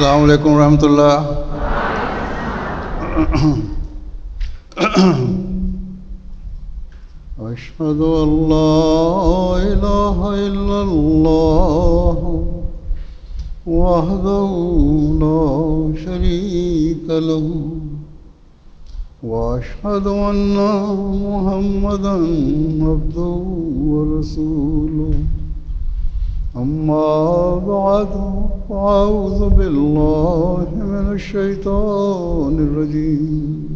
അസ്സലാമു അലൈക്കും വറഹ്മത്തുള്ളാഹി. അഷ്ഹദു അല്ലാ ഇലാഹ ഇല്ലല്ലാഹ് വഹ്ദഹു ലാ ശരീക ലഹു വഅഷ്ഹദു അന്ന മുഹമ്മദൻ അബ്ദുഹു വറസൂലുഹു. أما بعد فأعوذ بالله من الشيطان الرجيم.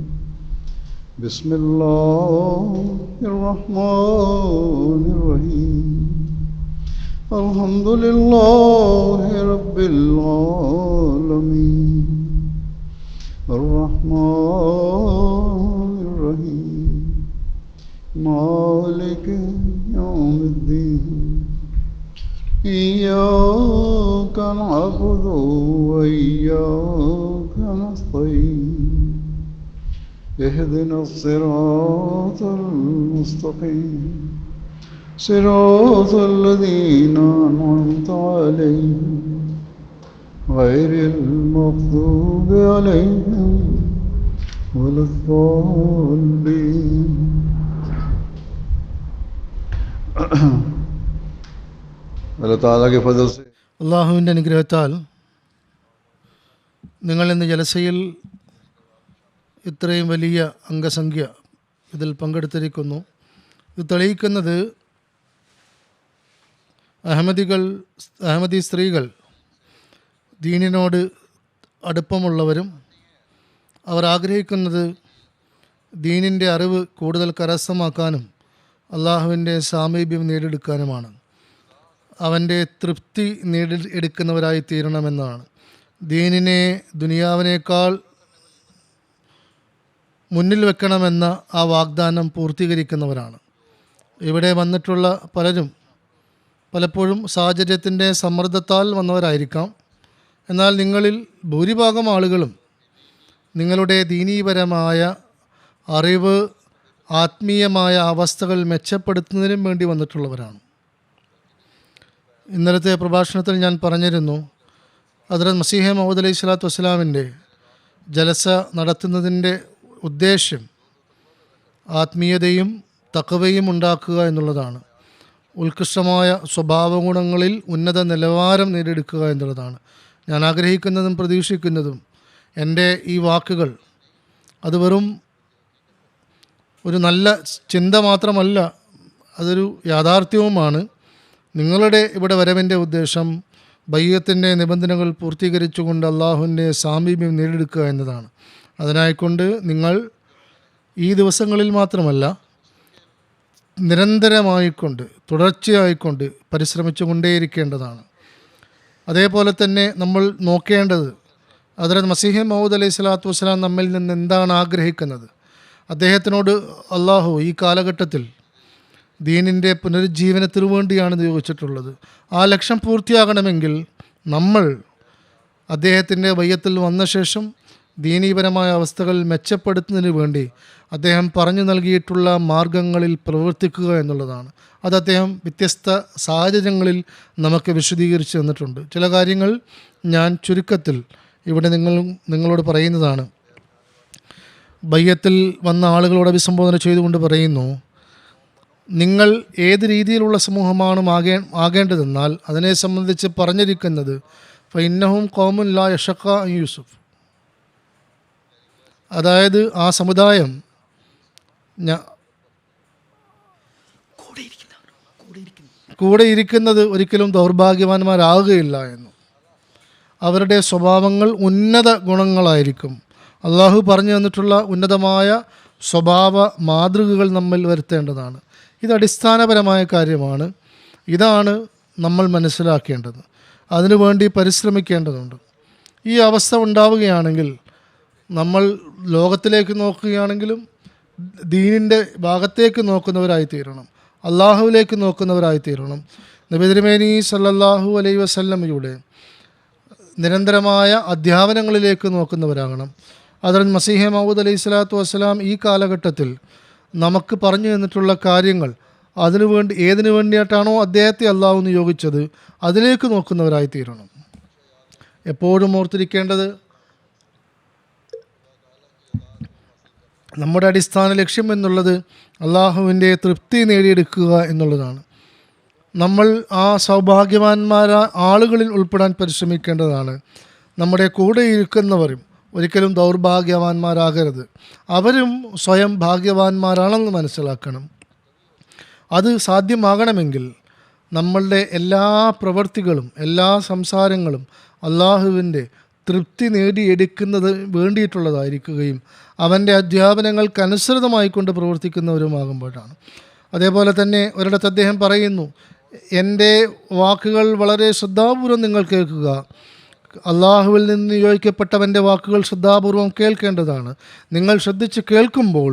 بسم الله الرحمن الرحيم. الحمد لله رب العالمين الرحمن الرحيم مالك يوم الدين. إياك نعبد وإياك نستعين. اهدنا الصراط المستقيم صراط الذين أنعمت عليهم غير المغضوب عليهم ولا الضالين. അള്ളാഹുവിൻ്റെ അനുഗ്രഹത്താൽ നിങ്ങൾ ഇന്ന് ജലസയിൽ ഇത്രയും വലിയ അംഗസംഖ്യ ഇതിൽ പങ്കെടുത്തിരിക്കുന്നു. ഇത് തെളിയിക്കുന്നത് അഹമ്മദി സ്ത്രീകൾ ദീനിനോട് അടുപ്പമുള്ളവരും അവർ ആഗ്രഹിക്കുന്നത് ദീനിൻ്റെ അറിവ് കൂടുതൽ കരസ്ഥമാക്കാനും അള്ളാഹുവിൻ്റെ സാമീപ്യം നേടിയെടുക്കാനുമാണ്. അവൻ്റെ തൃപ്തി നേടിയെടുക്കുന്നവരായി തീരണമെന്നാണ്. ദീനിനെ ദുനിയാവിനേക്കാൾ മുന്നിൽ വെക്കണമെന്ന ആ വാഗ്ദാനം പൂർത്തീകരിക്കുന്നവരാണ്. ഇവിടെ വന്നിട്ടുള്ള പലപ്പോഴും സാഹചര്യത്തിൻ്റെ സമ്മർദ്ദത്താൽ വന്നവരായിരിക്കാം. എന്നാൽ നിങ്ങളിൽ ഭൂരിഭാഗം ആളുകളും നിങ്ങളുടെ ദീനീപരമായ അറിവ്, ആത്മീയമായ അവസ്ഥകൾ മെച്ചപ്പെടുത്തുന്നതിനും വേണ്ടി വന്നിട്ടുള്ളവരാണ്. ഇന്നലത്തെ പ്രഭാഷണത്തിൽ ഞാൻ പറഞ്ഞിരുന്നു, ഹദ്റത്ത് മസീഹ് മൗഊദ് അലൈഹി സ്വലാത്തു വസ്സലാമിൻ്റെ ജലസ നടത്തുന്നതിൻ്റെ ഉദ്ദേശ്യം ആത്മീയതയും തഖ്വയും ഉണ്ടാക്കുക എന്നുള്ളതാണ്. ഉത്കൃഷ്ടമായ സ്വഭാവ ഗുണങ്ങളിൽ ഉന്നത നിലവാരം നേടിയെടുക്കുക എന്നുള്ളതാണ്. ഞാൻ ആഗ്രഹിക്കുന്നതും പ്രതീക്ഷിക്കുന്നതും എൻ്റെ ഈ വാക്കുകൾ അത് വെറും ഒരു നല്ല ചിന്ത മാത്രമല്ല, അതൊരു യാഥാർത്ഥ്യവുമാണ്. നിങ്ങളുടെ ഇവിടെ വരവിൻ്റെ ഉദ്ദേശം ബൈഅത്തിൻ്റെ നിബന്ധനകൾ പൂർത്തീകരിച്ചുകൊണ്ട് അള്ളാഹുവിൻ്റെ സാമീപ്യം നേടിയെടുക്കുക എന്നതാണ്. അതിനായിക്കൊണ്ട് നിങ്ങൾ ഈ ദിവസങ്ങളിൽ മാത്രമല്ല, നിരന്തരമായിക്കൊണ്ട് തുടർച്ചയായിക്കൊണ്ട് പരിശ്രമിച്ചു കൊണ്ടേയിരിക്കേണ്ടതാണ്. അതേപോലെ തന്നെ നമ്മൾ നോക്കേണ്ടത് ഹദ്റത്ത് മസീഹ് മൗഊദ് അലൈഹി സ്വലാത്തു വസ്സലാം നമ്മിൽ നിന്ന് എന്താണ് ആഗ്രഹിക്കുന്നത്. അദ്ദേഹത്തിനോട് അള്ളാഹു ഈ കാലഘട്ടത്തിൽ ദീനിൻ്റെ പുനരുജ്ജീവനത്തിനു വേണ്ടിയാണ് നിയോഗിച്ചിട്ടുള്ളത്. ആ ലക്ഷ്യം പൂർത്തിയാകണമെങ്കിൽ നമ്മൾ അദ്ദേഹത്തിൻ്റെ ബൈഅത്തിൽ വന്ന ശേഷം ദീനീപരമായ അവസ്ഥകൾ മെച്ചപ്പെടുത്തുന്നതിന് വേണ്ടി അദ്ദേഹം പറഞ്ഞു നൽകിയിട്ടുള്ള മാർഗങ്ങളിൽ പ്രവർത്തിക്കുക എന്നുള്ളതാണ്. അത് അദ്ദേഹം വ്യത്യസ്ത സാഹചര്യങ്ങളിൽ നമുക്ക് വിശദീകരിച്ച് തന്നിട്ടുണ്ട്. ചില കാര്യങ്ങൾ ഞാൻ ചുരുക്കത്തിൽ ഇവിടെ നിങ്ങളോട് പറയുന്നതാണ്. ബൈഅത്തിൽ വന്ന ആളുകളോട് അഭിസംബോധന ചെയ്തുകൊണ്ട് പറയുന്നു, നിങ്ങൾ ഏത് രീതിയിലുള്ള സമൂഹമാണ് ആകേണ്ടതെന്നാൽ അതിനെ സംബന്ധിച്ച് പറഞ്ഞിരിക്കുന്നത് ഫഇന്നഹും ഖൗമുൻ ലാ യശഖ യൂസുഫ്, അതായത് ആ സമുദായം കൂടെ ഇരിക്കുന്നത് ഒരിക്കലും ദൗർഭാഗ്യവാന്മാരാകുകയില്ല എന്ന്. അവരുടെ സ്വഭാവങ്ങൾ ഉന്നത ഗുണങ്ങളായിരിക്കും. അള്ളാഹു പറഞ്ഞു തന്നിട്ടുള്ള ഉന്നതമായ സ്വഭാവ മാതൃകകൾ നമ്മിൽ വരുത്തേണ്ടതാണ്. ഇത് അടിസ്ഥാനപരമായ കാര്യമാണ്. ഇതാണ് നമ്മൾ മനസ്സിലാക്കേണ്ടത്. അതിനുവേണ്ടി പരിശ്രമിക്കേണ്ടതുണ്ട്. ഈ അവസ്ഥ ഉണ്ടാവുകയാണെങ്കിൽ നമ്മൾ ലോകത്തിലേക്ക് നോക്കുകയാണെങ്കിലും ദീനിൻ്റെ ഭാഗത്തേക്ക് നോക്കുന്നവരായി തീരണം, അള്ളാഹുവിലേക്ക് നോക്കുന്നവരായി തീരണം. നബി തിരുമേനി സല്ലല്ലാഹു അലൈഹി വസല്ലമയുടെ നിരന്തരമായ അധ്യാപനങ്ങളിലേക്ക് നോക്കുന്നവരാകണം. ഹദ്റത്ത് മസീഹ് മൗഊദ് അലൈഹി സ്വലാത്തു വസ്സലാം ഈ കാലഘട്ടത്തിൽ നമുക്ക് പറഞ്ഞു തന്നിട്ടുള്ള കാര്യങ്ങൾ ഏതിനു വേണ്ടിയിട്ടാണോ അദ്ദേഹത്തെ അള്ളാഹു നിയോഗിച്ചത് അതിലേക്ക് നോക്കുന്നവരായി തീരണം. എപ്പോഴും ഓർത്തിരിക്കേണ്ടത് നമ്മുടെ അടിസ്ഥാന ലക്ഷ്യം എന്നുള്ളത് അള്ളാഹുവിൻ്റെ തൃപ്തി നേടിയെടുക്കുക എന്നുള്ളതാണ്. നമ്മൾ ആ ആളുകളിൽ ഉൾപ്പെടാൻ പരിശ്രമിക്കേണ്ടതാണ്. നമ്മുടെ കൂടെ ഇരിക്കുന്നവരും ഒരിക്കലും ദൗർഭാഗ്യവാന്മാരാകരുത്. അവരും സ്വയം ഭാഗ്യവാന്മാരാണെന്ന് മനസ്സിലാക്കണം. അത് സാധ്യമാകണമെങ്കിൽ നമ്മളുടെ എല്ലാ പ്രവൃത്തികളും എല്ലാ സംസാരങ്ങളും അള്ളാഹുവിൻ്റെ തൃപ്തി നേടിയെടുക്കുന്നത് വേണ്ടിയിട്ടുള്ളതായിരിക്കുകയും അവൻ്റെ അധ്യാപനങ്ങൾക്കനുസൃതമായിക്കൊണ്ട് പ്രവർത്തിക്കുന്നവരുമാകുമ്പോഴാണ്. അതേപോലെ തന്നെ ഒരിടത്ത് അദ്ദേഹം പറയുന്നു, എൻ്റെ വാക്കുകൾ വളരെ ശ്രദ്ധാപൂർവം നിങ്ങൾ കേൾക്കുക. അള്ളാഹുവിൽ നിന്ന് നിയോഗിക്കപ്പെട്ടവൻ്റെ വാക്കുകൾ ശ്രദ്ധാപൂർവം കേൾക്കേണ്ടതാണ്. നിങ്ങൾ ശ്രദ്ധിച്ച് കേൾക്കുമ്പോൾ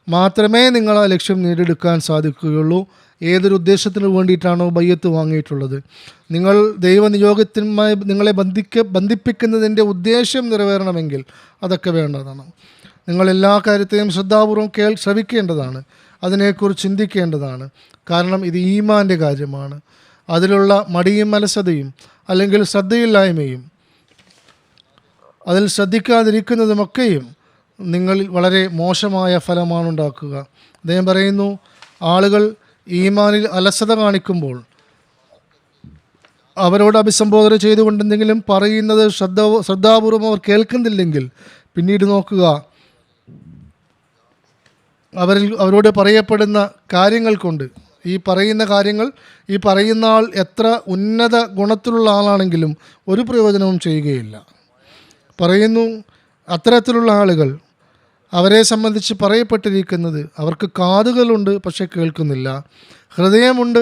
മാത്രമേ നിങ്ങൾ ആ ലക്ഷ്യം നേടിയെടുക്കാൻ സാധിക്കുകയുള്ളൂ. ഏതൊരു ഉദ്ദേശത്തിന് വേണ്ടിയിട്ടാണോ ബയ്യത്ത് വാങ്ങിയിട്ടുള്ളത്, നിങ്ങൾ ദൈവനിയോഗത്തിനുമായി നിങ്ങളെ ബന്ധിപ്പിക്കുന്നതിൻ്റെ ഉദ്ദേശം നിറവേറണമെങ്കിൽ അതൊക്കെ വേണ്ടതാണ്. നിങ്ങൾ എല്ലാ കാര്യത്തെയും ശ്രദ്ധാപൂർവം ശ്രവിക്കേണ്ടതാണ്, അതിനെക്കുറിച്ച് ചിന്തിക്കേണ്ടതാണ്. കാരണം ഇത് ഈമാൻ്റെ കാര്യമാണ്. അതിലുള്ള മടിയും അലസതയും അല്ലെങ്കിൽ ശ്രദ്ധയില്ലായ്മയും അതിൽ ശ്രദ്ധിക്കാതിരിക്കുന്നതുമൊക്കെയും നിങ്ങളിൽ വളരെ മോശമായ ഫലമാണ് ഉണ്ടാക്കുക. അദ്ദേഹം പറയുന്നു, ആളുകൾ ഈമാനിൽ അലസത കാണിക്കുമ്പോൾ അവരോട് അഭിസംബോധന ചെയ്തുകൊണ്ട് എന്തെങ്കിലും പറയുന്നത് ശ്രദ്ധാപൂർവം അവർ കേൾക്കുന്നില്ലെങ്കിൽ പിന്നീട് നോക്കുക, അവരോട് പറയപ്പെടുന്ന കാര്യങ്ങൾ കൊണ്ട് ഈ പറയുന്ന ആൾ എത്ര ഉന്നത ഗുണത്തിലുള്ള ആളാണെങ്കിലും ഒരു പ്രയോജനവും ചെയ്യുകയില്ല. പറയുന്നു, അത്തരത്തിലുള്ള ആളുകൾ അവരെ സംബന്ധിച്ച് പറയപ്പെട്ടിരിക്കുന്നത് അവർക്ക് കാതുകളുണ്ട് പക്ഷെ കേൾക്കുന്നില്ല, ഹൃദയമുണ്ട്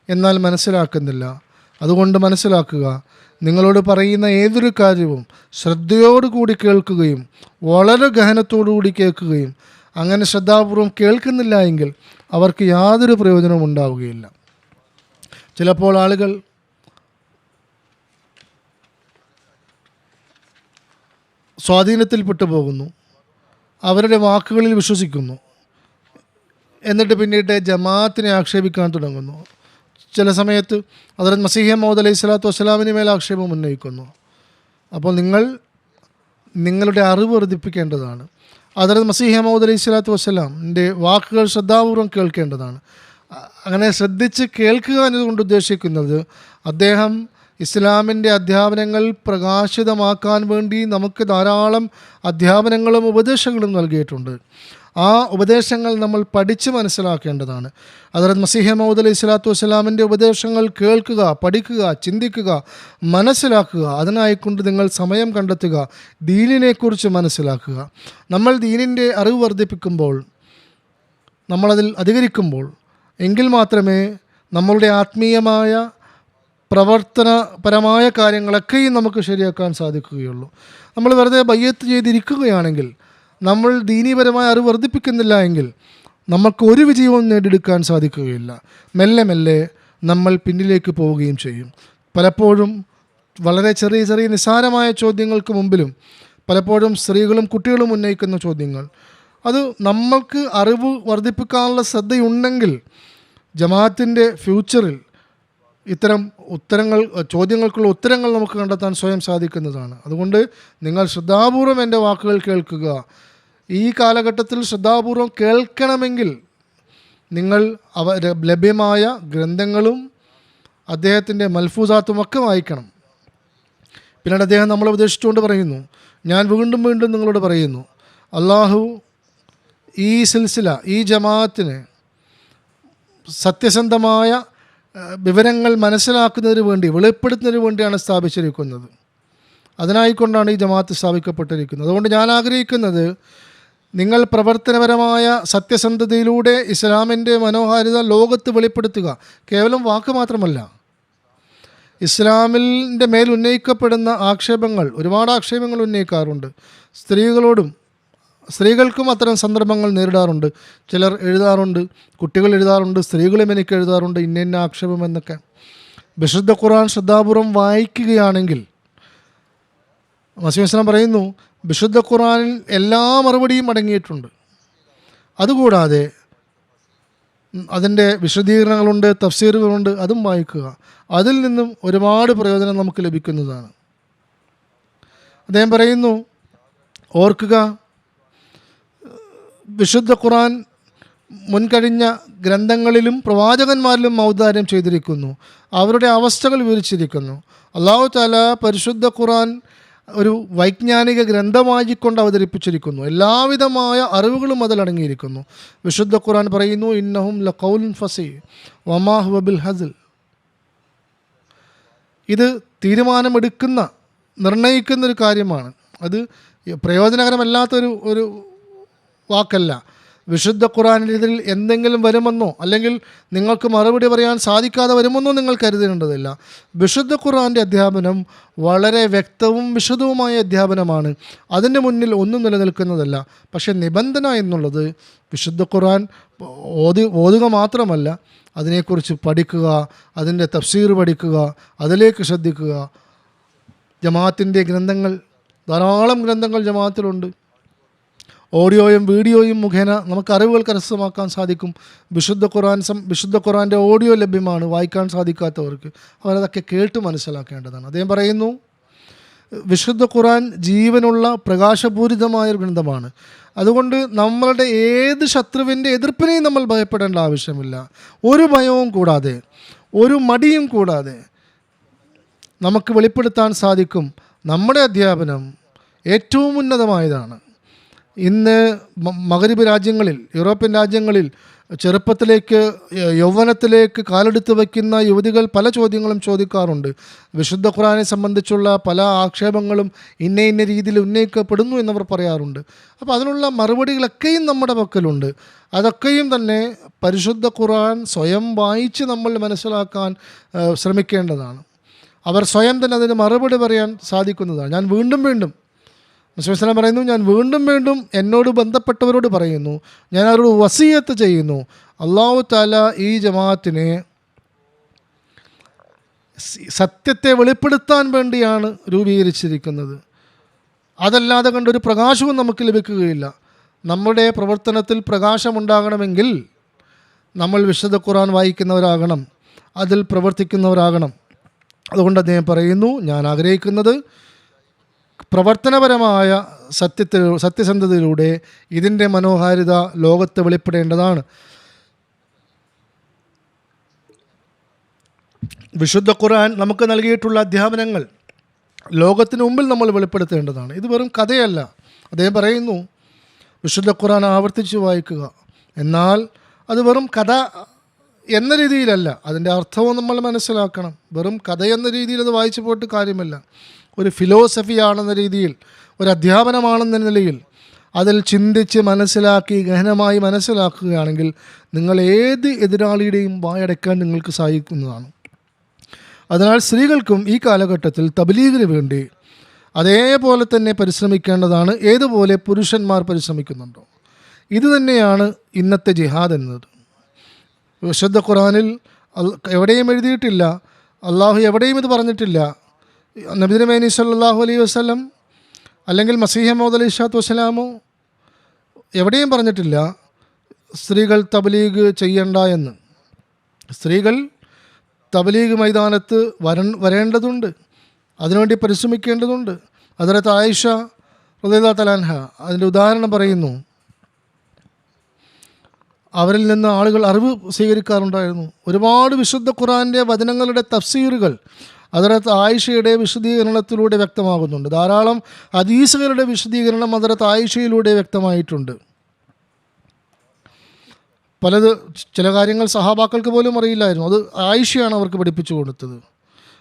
എന്നാൽ മനസ്സിലാക്കുന്നില്ല. അതുകൊണ്ട് മനസ്സിലാക്കുക, നിങ്ങളോട് പറയുന്ന ഏതൊരു കാര്യവും ശ്രദ്ധയോടുകൂടി കേൾക്കുകയും വളരെ ഗഹനത്തോടുകൂടി കേൾക്കുകയും അങ്ങനെ ശ്രദ്ധാപൂർവം കേൾക്കുന്നില്ല എങ്കിൽ അവർക്ക് യാതൊരു പ്രയോജനവും ഉണ്ടാവുകയില്ല. ചിലപ്പോൾ ആളുകൾ സ്വാധീനത്തിൽപ്പെട്ടു പോകുന്നു, അവരുടെ വാക്കുകളിൽ വിശ്വസിക്കുന്നു, എന്നിട്ട് പിന്നീട് ജമാഅത്തിനെ ആക്ഷേപിക്കാൻ തുടങ്ങുന്നു. ചില സമയത്ത് ഹദ്റത്ത് മസീഹ് മൗഊദ് അലൈഹി സ്വലാത്തു വസ്സലാമിന് മേൽ ആക്ഷേപം ഉന്നയിക്കുന്നു. അപ്പോൾ നിങ്ങളുടെ അറിവ് വർദ്ധിപ്പിക്കേണ്ടതാണ്. ഹദ്റത്ത് മസീഹ് മൗഊദ് അലൈഹി സ്വലാത്തു വസ്സലാമിൻ്റെ വാക്കുകൾ ശ്രദ്ധാപൂർവം കേൾക്കേണ്ടതാണ്. അങ്ങനെ ശ്രദ്ധിച്ച് കേൾക്കുക എന്നതുകൊണ്ട് ഉദ്ദേശിക്കുന്നത് അദ്ദേഹം ഇസ്ലാമിൻ്റെ അധ്യാപനങ്ങൾ പ്രകാശിതമാക്കാൻ വേണ്ടി നമുക്ക് ധാരാളം അധ്യാപനങ്ങളും ഉപദേശങ്ങളും നൽകിയിട്ടുണ്ട്. ആ ഉപദേശങ്ങൾ നമ്മൾ പഠിച്ച് മനസ്സിലാക്കേണ്ടതാണ്. ഹദ്റത്ത് മസീഹ് മൗഊദ് അലൈഹി സ്വലാത്തു വസ്സലാമിൻ്റെ ഉപദേശങ്ങൾ കേൾക്കുക, പഠിക്കുക, ചിന്തിക്കുക, മനസ്സിലാക്കുക. അതിനായിക്കൊണ്ട് നിങ്ങൾ സമയം കണ്ടെത്തുക, ദീനിനെക്കുറിച്ച് മനസ്സിലാക്കുക. നമ്മൾ ദീനിൻ്റെ അറിവ് വർദ്ധിപ്പിക്കുമ്പോൾ, നമ്മളതിൽ അധികരിക്കുമ്പോൾ എങ്കിൽ മാത്രമേ നമ്മളുടെ ആത്മീയമായ പ്രവർത്തനപരമായ കാര്യങ്ങളൊക്കെയും നമുക്ക് ശരിയാക്കാൻ സാധിക്കുകയുള്ളൂ. നമ്മൾ വെറുതെ ബയ്യത്ത് ചെയ്തിരിക്കുകയാണെങ്കിൽ, നമ്മൾ ദീനീപരമായ അറിവ് വർദ്ധിപ്പിക്കുന്നില്ല എങ്കിൽ നമുക്ക് ഒരു വിജയവും നേടിയെടുക്കാൻ സാധിക്കുകയില്ല. മെല്ലെ മെല്ലെ നമ്മൾ പിന്നിലേക്ക് പോവുകയും ചെയ്യും. പലപ്പോഴും വളരെ ചെറിയ ചെറിയ നിസ്സാരമായ ചോദ്യങ്ങൾക്ക് മുമ്പിലും പലപ്പോഴും സ്ത്രീകളും കുട്ടികളും ഉന്നയിക്കുന്ന ചോദ്യങ്ങൾ, അത് നമ്മൾക്ക് അറിവ് വർദ്ധിപ്പിക്കാനുള്ള ശ്രദ്ധയുണ്ടെങ്കിൽ ജമാഅത്തിൻ്റെ ഫ്യൂച്ചറിൽ ഇത്തരം ചോദ്യങ്ങൾക്കുള്ള ഉത്തരങ്ങൾ നമുക്ക് കണ്ടെത്താൻ സ്വയം സാധിക്കുന്നതാണ്. അതുകൊണ്ട് നിങ്ങൾ ശ്രദ്ധാപൂർവം എൻ്റെ വാക്കുകൾ കേൾക്കുക. ഈ കാലഘട്ടത്തിൽ ശ്രദ്ധാപൂർവം കേൾക്കണമെങ്കിൽ നിങ്ങൾ ലഭ്യമായ ഗ്രന്ഥങ്ങളും അദ്ദേഹത്തിൻ്റെ മൽഫൂസാത്തുമൊക്കെ വായിക്കണം. പിന്നീട് അദ്ദേഹം നമ്മളെ ഉപദേശിച്ചുകൊണ്ട് പറയുന്നു, ഞാൻ വീണ്ടും വീണ്ടും നിങ്ങളോട് പറയുന്നു, അള്ളാഹു ഈ സിൽസില, ഈ ജമാഅത്തിന് സത്യസന്ധമായ വിവരങ്ങൾ മനസ്സിലാക്കുന്നതിന് വേണ്ടി, വെളിപ്പെടുത്തുന്നതിന് വേണ്ടിയാണ് സ്ഥാപിച്ചിരിക്കുന്നത്. അതിനായിക്കൊണ്ടാണ് ഈ ജമാഅത്ത് സ്ഥാപിക്കപ്പെട്ടിരിക്കുന്നത്. അതുകൊണ്ട് ഞാൻ ആഗ്രഹിക്കുന്നത്, നിങ്ങൾ പ്രവർത്തനപരമായ സത്യസന്ധതയിലൂടെ ഇസ്ലാമിൻ്റെ മനോഹാരിത ലോകത്ത് വെളിപ്പെടുത്തുക. കേവലം വാക്ക് മാത്രമല്ല, ഇസ്ലാമിൻ്റെ മേൽ ഉന്നയിക്കപ്പെടുന്ന ആക്ഷേപങ്ങൾ, ഒരുപാട് ആക്ഷേപങ്ങൾ ഉന്നയിക്കാറുണ്ട്. സ്ത്രീകൾക്കും അത്തരം സന്ദർഭങ്ങൾ നേരിടാറുണ്ട്. ചിലർ എഴുതാറുണ്ട്, കുട്ടികൾ എഴുതാറുണ്ട്, സ്ത്രീകളും എനിക്ക് എഴുതാറുണ്ട്, ഇന്ന ആക്ഷേപം എന്നൊക്കെ. വിശുദ്ധ ഖുർആൻ ശ്രദ്ധാപൂർവം വായിക്കുകയാണെങ്കിൽ, മസീഹ് ഇസ്ലാം പറയുന്നു, വിശുദ്ധ ഖുർആനിൽ എല്ലാ മറുപടിയും അടങ്ങിയിട്ടുണ്ട്. അതുകൂടാതെ അതിൻ്റെ വിശദീകരണങ്ങളുണ്ട്, തഫ്സീറുകളുണ്ട്, അതും വായിക്കുക. അതിൽ നിന്നും ഒരുപാട് പ്രയോജനം നമുക്ക് ലഭിക്കുന്നതാണ്. അദ്ദേഹം പറയുന്നു, ഓർക്കുക, വിശുദ്ധ ഖുർആൻ മുൻകഴിഞ്ഞ ഗ്രന്ഥങ്ങളിലും പ്രവാചകന്മാരിലും ഔദാര്യം ചെയ്തിരിക്കുന്നു, അവരുടെ അവസ്ഥകൾ വിവരിച്ചിരിക്കുന്നു. അല്ലാഹു തആല പരിശുദ്ധ ഖുർആൻ ഒരു വൈജ്ഞാനിക ഗ്രന്ഥമായിക്കൊണ്ട് അവതരിപ്പിച്ചിരിക്കുന്നു. എല്ലാവിധമായ അറിവുകളും അതിലടങ്ങിയിരിക്കുന്നു. വിശുദ്ധ ഖുർആൻ പറയുന്നു, ഇന്നഹും ലഖൗലുൻ ഫസീഹ് വമാ ഹുവ ബിൽ ഹസ്ൽ. ഇത് തീരുമാനമെടുക്കുന്ന, നിർണ്ണയിക്കുന്നൊരു കാര്യമാണ്. അത് പ്രയോജനകരമല്ലാത്തൊരു വാക്കല്ല. വിശുദ്ധ ഖുർആനിൽ ഇതിൽ എന്തെങ്കിലും വരുമെന്നോ അല്ലെങ്കിൽ നിങ്ങൾക്ക് മറുപടി പറയാൻ സാധിക്കാതെ വരുമെന്നോ നിങ്ങൾ കരുതേണ്ടതില്ല. വിശുദ്ധ ഖുർആൻ്റെ അധ്യാപനം വളരെ വ്യക്തവും വിശദവുമായ അധ്യാപനമാണ്. അതിൻ്റെ മുന്നിൽ ഒന്നും നിലനിൽക്കുന്നതല്ല. പക്ഷേ നിബന്ധന എന്നുള്ളത് വിശുദ്ധ ഖുർആൻ ഓതുക മാത്രമല്ല, അതിനെക്കുറിച്ച് പഠിക്കുക, അതിൻ്റെ തഫ്സീർ പഠിക്കുക, അതിലേക്ക് ശ്രദ്ധിക്കുക. ജമാഅത്തിൻ്റെ ഗ്രന്ഥങ്ങൾ, ധാരാളം ഗ്രന്ഥങ്ങൾ ജമാഅത്തിലുണ്ട്. ഓഡിയോയും വീഡിയോയും മുഖേന നമുക്ക് അറിവുകൾ കരസ്ഥമാക്കാൻ സാധിക്കും. വിശുദ്ധ ഖുർആൻ്റെ ഓഡിയോ ലഭ്യമാണ് വായിക്കാൻ സാധിക്കാത്തവർക്ക്. അവരതൊക്കെ കേട്ട് മനസ്സിലാക്കേണ്ടതാണ്. അദ്ദേഹം പറയുന്നു, വിശുദ്ധ ഖുർആൻ ജീവനുള്ള പ്രകാശപൂരിതമായൊരു ഗ്രന്ഥമാണ്. അതുകൊണ്ട് നമ്മളുടെ ഏത് ശത്രുവിൻ്റെ എതിർപ്പിനെയും നമ്മൾ ഭയപ്പെടേണ്ട ആവശ്യമില്ല. ഒരു ഭയവും കൂടാതെ, ഒരു മടിയും കൂടാതെ നമുക്ക് വെളിപ്പെടുത്താൻ സാധിക്കും. നമ്മുടെ അധ്യാപനം ഏറ്റവും ഉന്നതമായതാണ്. ഇന്ന് മഗ്രിബ് രാജ്യങ്ങളിൽ, യൂറോപ്യൻ രാജ്യങ്ങളിൽ ചെറുപ്പത്തിലേക്ക് യൗവനത്തിലേക്ക് കാലെടുത്ത് വയ്ക്കുന്ന യുവതികൾ പല ചോദ്യങ്ങളും ചോദിക്കാറുണ്ട്. വിശുദ്ധ ഖുർആനെ സംബന്ധിച്ചുള്ള പല ആക്ഷേപങ്ങളും ഇന്ന രീതിയിൽ ഉന്നയിക്കപ്പെടുന്നു എന്നവർ പറയാറുണ്ട്. അപ്പോൾ അതിനുള്ള മറുപടികളൊക്കെയും നമ്മുടെ പക്കലുണ്ട്. അതൊക്കെയും തന്നെ പരിശുദ്ധ ഖുർആൻ സ്വയം വായിച്ച് നമ്മൾ മനസ്സിലാക്കാൻ ശ്രമിക്കേണ്ടതാണ്. അവർ സ്വയം തന്നെ അതിന് മറുപടി പറയാൻ സാധിക്കുന്നതാണ്. ഞാൻ വീണ്ടും മുസ്ലിം പറയുന്നു, ഞാൻ വീണ്ടും എന്നോട് ബന്ധപ്പെട്ടവരോട് പറയുന്നു, ഞാൻ അവരോട് വസിയത്ത് ചെയ്യുന്നു. അല്ലാഹു തആല ഈ ജമാഅത്തിനെ സത്യത്തെ വെളിപ്പെടുത്താൻ വേണ്ടിയാണ് രൂപീകരിച്ചിരിക്കുന്നത്. അതല്ലാതെ കണ്ടൊരു പ്രകാശവും നമുക്ക് ലഭിക്കുകയില്ല. നമ്മുടെ പ്രവർത്തനത്തിൽ പ്രകാശമുണ്ടാകണമെങ്കിൽ നമ്മൾ വിശുദ്ധ ഖുർആൻ വായിക്കുന്നവരാകണം, അതിൽ പ്രവർത്തിക്കുന്നവരാകണം. അതുകൊണ്ട് അദ്ദേഹം പറയുന്നു, ഞാൻ ആഗ്രഹിക്കുന്നത് പ്രവർത്തനപരമായ സത്യസന്ധതയിലൂടെ ഇതിൻ്റെ മനോഹാരിത ലോകത്ത് വെളിപ്പെടേണ്ടതാണ്. വിശുദ്ധ ഖുർആൻ നമുക്ക് നൽകിയിട്ടുള്ള അധ്യാപനങ്ങൾ ലോകത്തിന് മുമ്പിൽ നമ്മൾ വെളിപ്പെടുത്തേണ്ടതാണ്. ഇത് വെറും കഥയല്ല. അദ്ദേഹം പറയുന്നു, വിശുദ്ധ ഖുർആൻ ആവർത്തിച്ച് വായിക്കുക. എന്നാൽ അത് വെറും കഥ എന്ന രീതിയിലല്ല, അതിൻ്റെ അർത്ഥവും നമ്മൾ മനസ്സിലാക്കണം. വെറും കഥ എന്ന രീതിയിൽ അത് വായിച്ചു പോയിട്ട് കാര്യമില്ല. ഒരു ഫിലോസഫിയാണെന്ന രീതിയിൽ, ഒരു അധ്യാപനമാണെന്ന നിലയിൽ അതിൽ ചിന്തിച്ച് മനസ്സിലാക്കി ഗഹനമായി മനസ്സിലാക്കുകയാണെങ്കിൽ നിങ്ങൾ ഏത് എതിരാളിയുടെയും വായടക്കാൻ നിങ്ങൾക്ക് സാധിക്കുന്നതാണ്. അതിനാൽ സ്ത്രീകൾക്കും ഈ കാലഘട്ടത്തിൽ തബ്ലീഗിന് വേണ്ടി അതേപോലെ തന്നെ പരിശ്രമിക്കേണ്ടതാണ്, ഏതുപോലെ പുരുഷന്മാർ പരിശ്രമിക്കുന്നുണ്ടോ. ഇത് തന്നെയാണ് ഇന്നത്തെ ജിഹാദ് എന്നത്. വിശുദ്ധ ഖുർആനിൽ എവിടെയും എഴുതിയിട്ടില്ല, അള്ളാഹു എവിടെയും ഇത് പറഞ്ഞിട്ടില്ല. നബി തിരുമേനി സല്ലല്ലാഹു അലൈഹി വസല്ലം അല്ലെങ്കിൽ മസീഹ് മൗഊദ് അലൈഹിസ്സലാത്തു വസ്സലാമോ എവിടെയും പറഞ്ഞിട്ടില്ല സ്ത്രീകൾ തബ്ലീഗ് ചെയ്യണ്ട എന്ന്. സ്ത്രീകൾ തബ്ലീഗ് മൈതാനത്ത് വരേണ്ടതുണ്ട്, അതിനുവേണ്ടി പരിശ്രമിക്കേണ്ടതുണ്ട്. ഹദ്റത്ത് ആയിഷ റളിയല്ലാഹു തആല അൻഹ അതിൻ്റെ ഉദാഹരണം പറയുന്നു. അവരിൽ നിന്ന് ആളുകൾ അറിവ് സ്വീകരിക്കാറുണ്ടായിരുന്നു. ഒരുപാട് വിശുദ്ധ ഖുർആൻ്റെ വചനങ്ങളുടെ തഫ്സീറുകൾ ഹദ്റത്ത് ആയിഷയുടെ വിശദീകരണത്തിലൂടെ വ്യക്തമാകുന്നുണ്ട്. ധാരാളം ഹദീസുകളുടെ വിശദീകരണം ഹദ്റത്ത് ആയിഷയിലൂടെ വ്യക്തമായിട്ടുണ്ട്. ചില കാര്യങ്ങൾ സഹാബാക്കൾക്ക് പോലും അറിയില്ലായിരുന്നു. അത് ആയിഷയാണ് അവർക്ക് പഠിപ്പിച്ചു കൊടുത്തത്.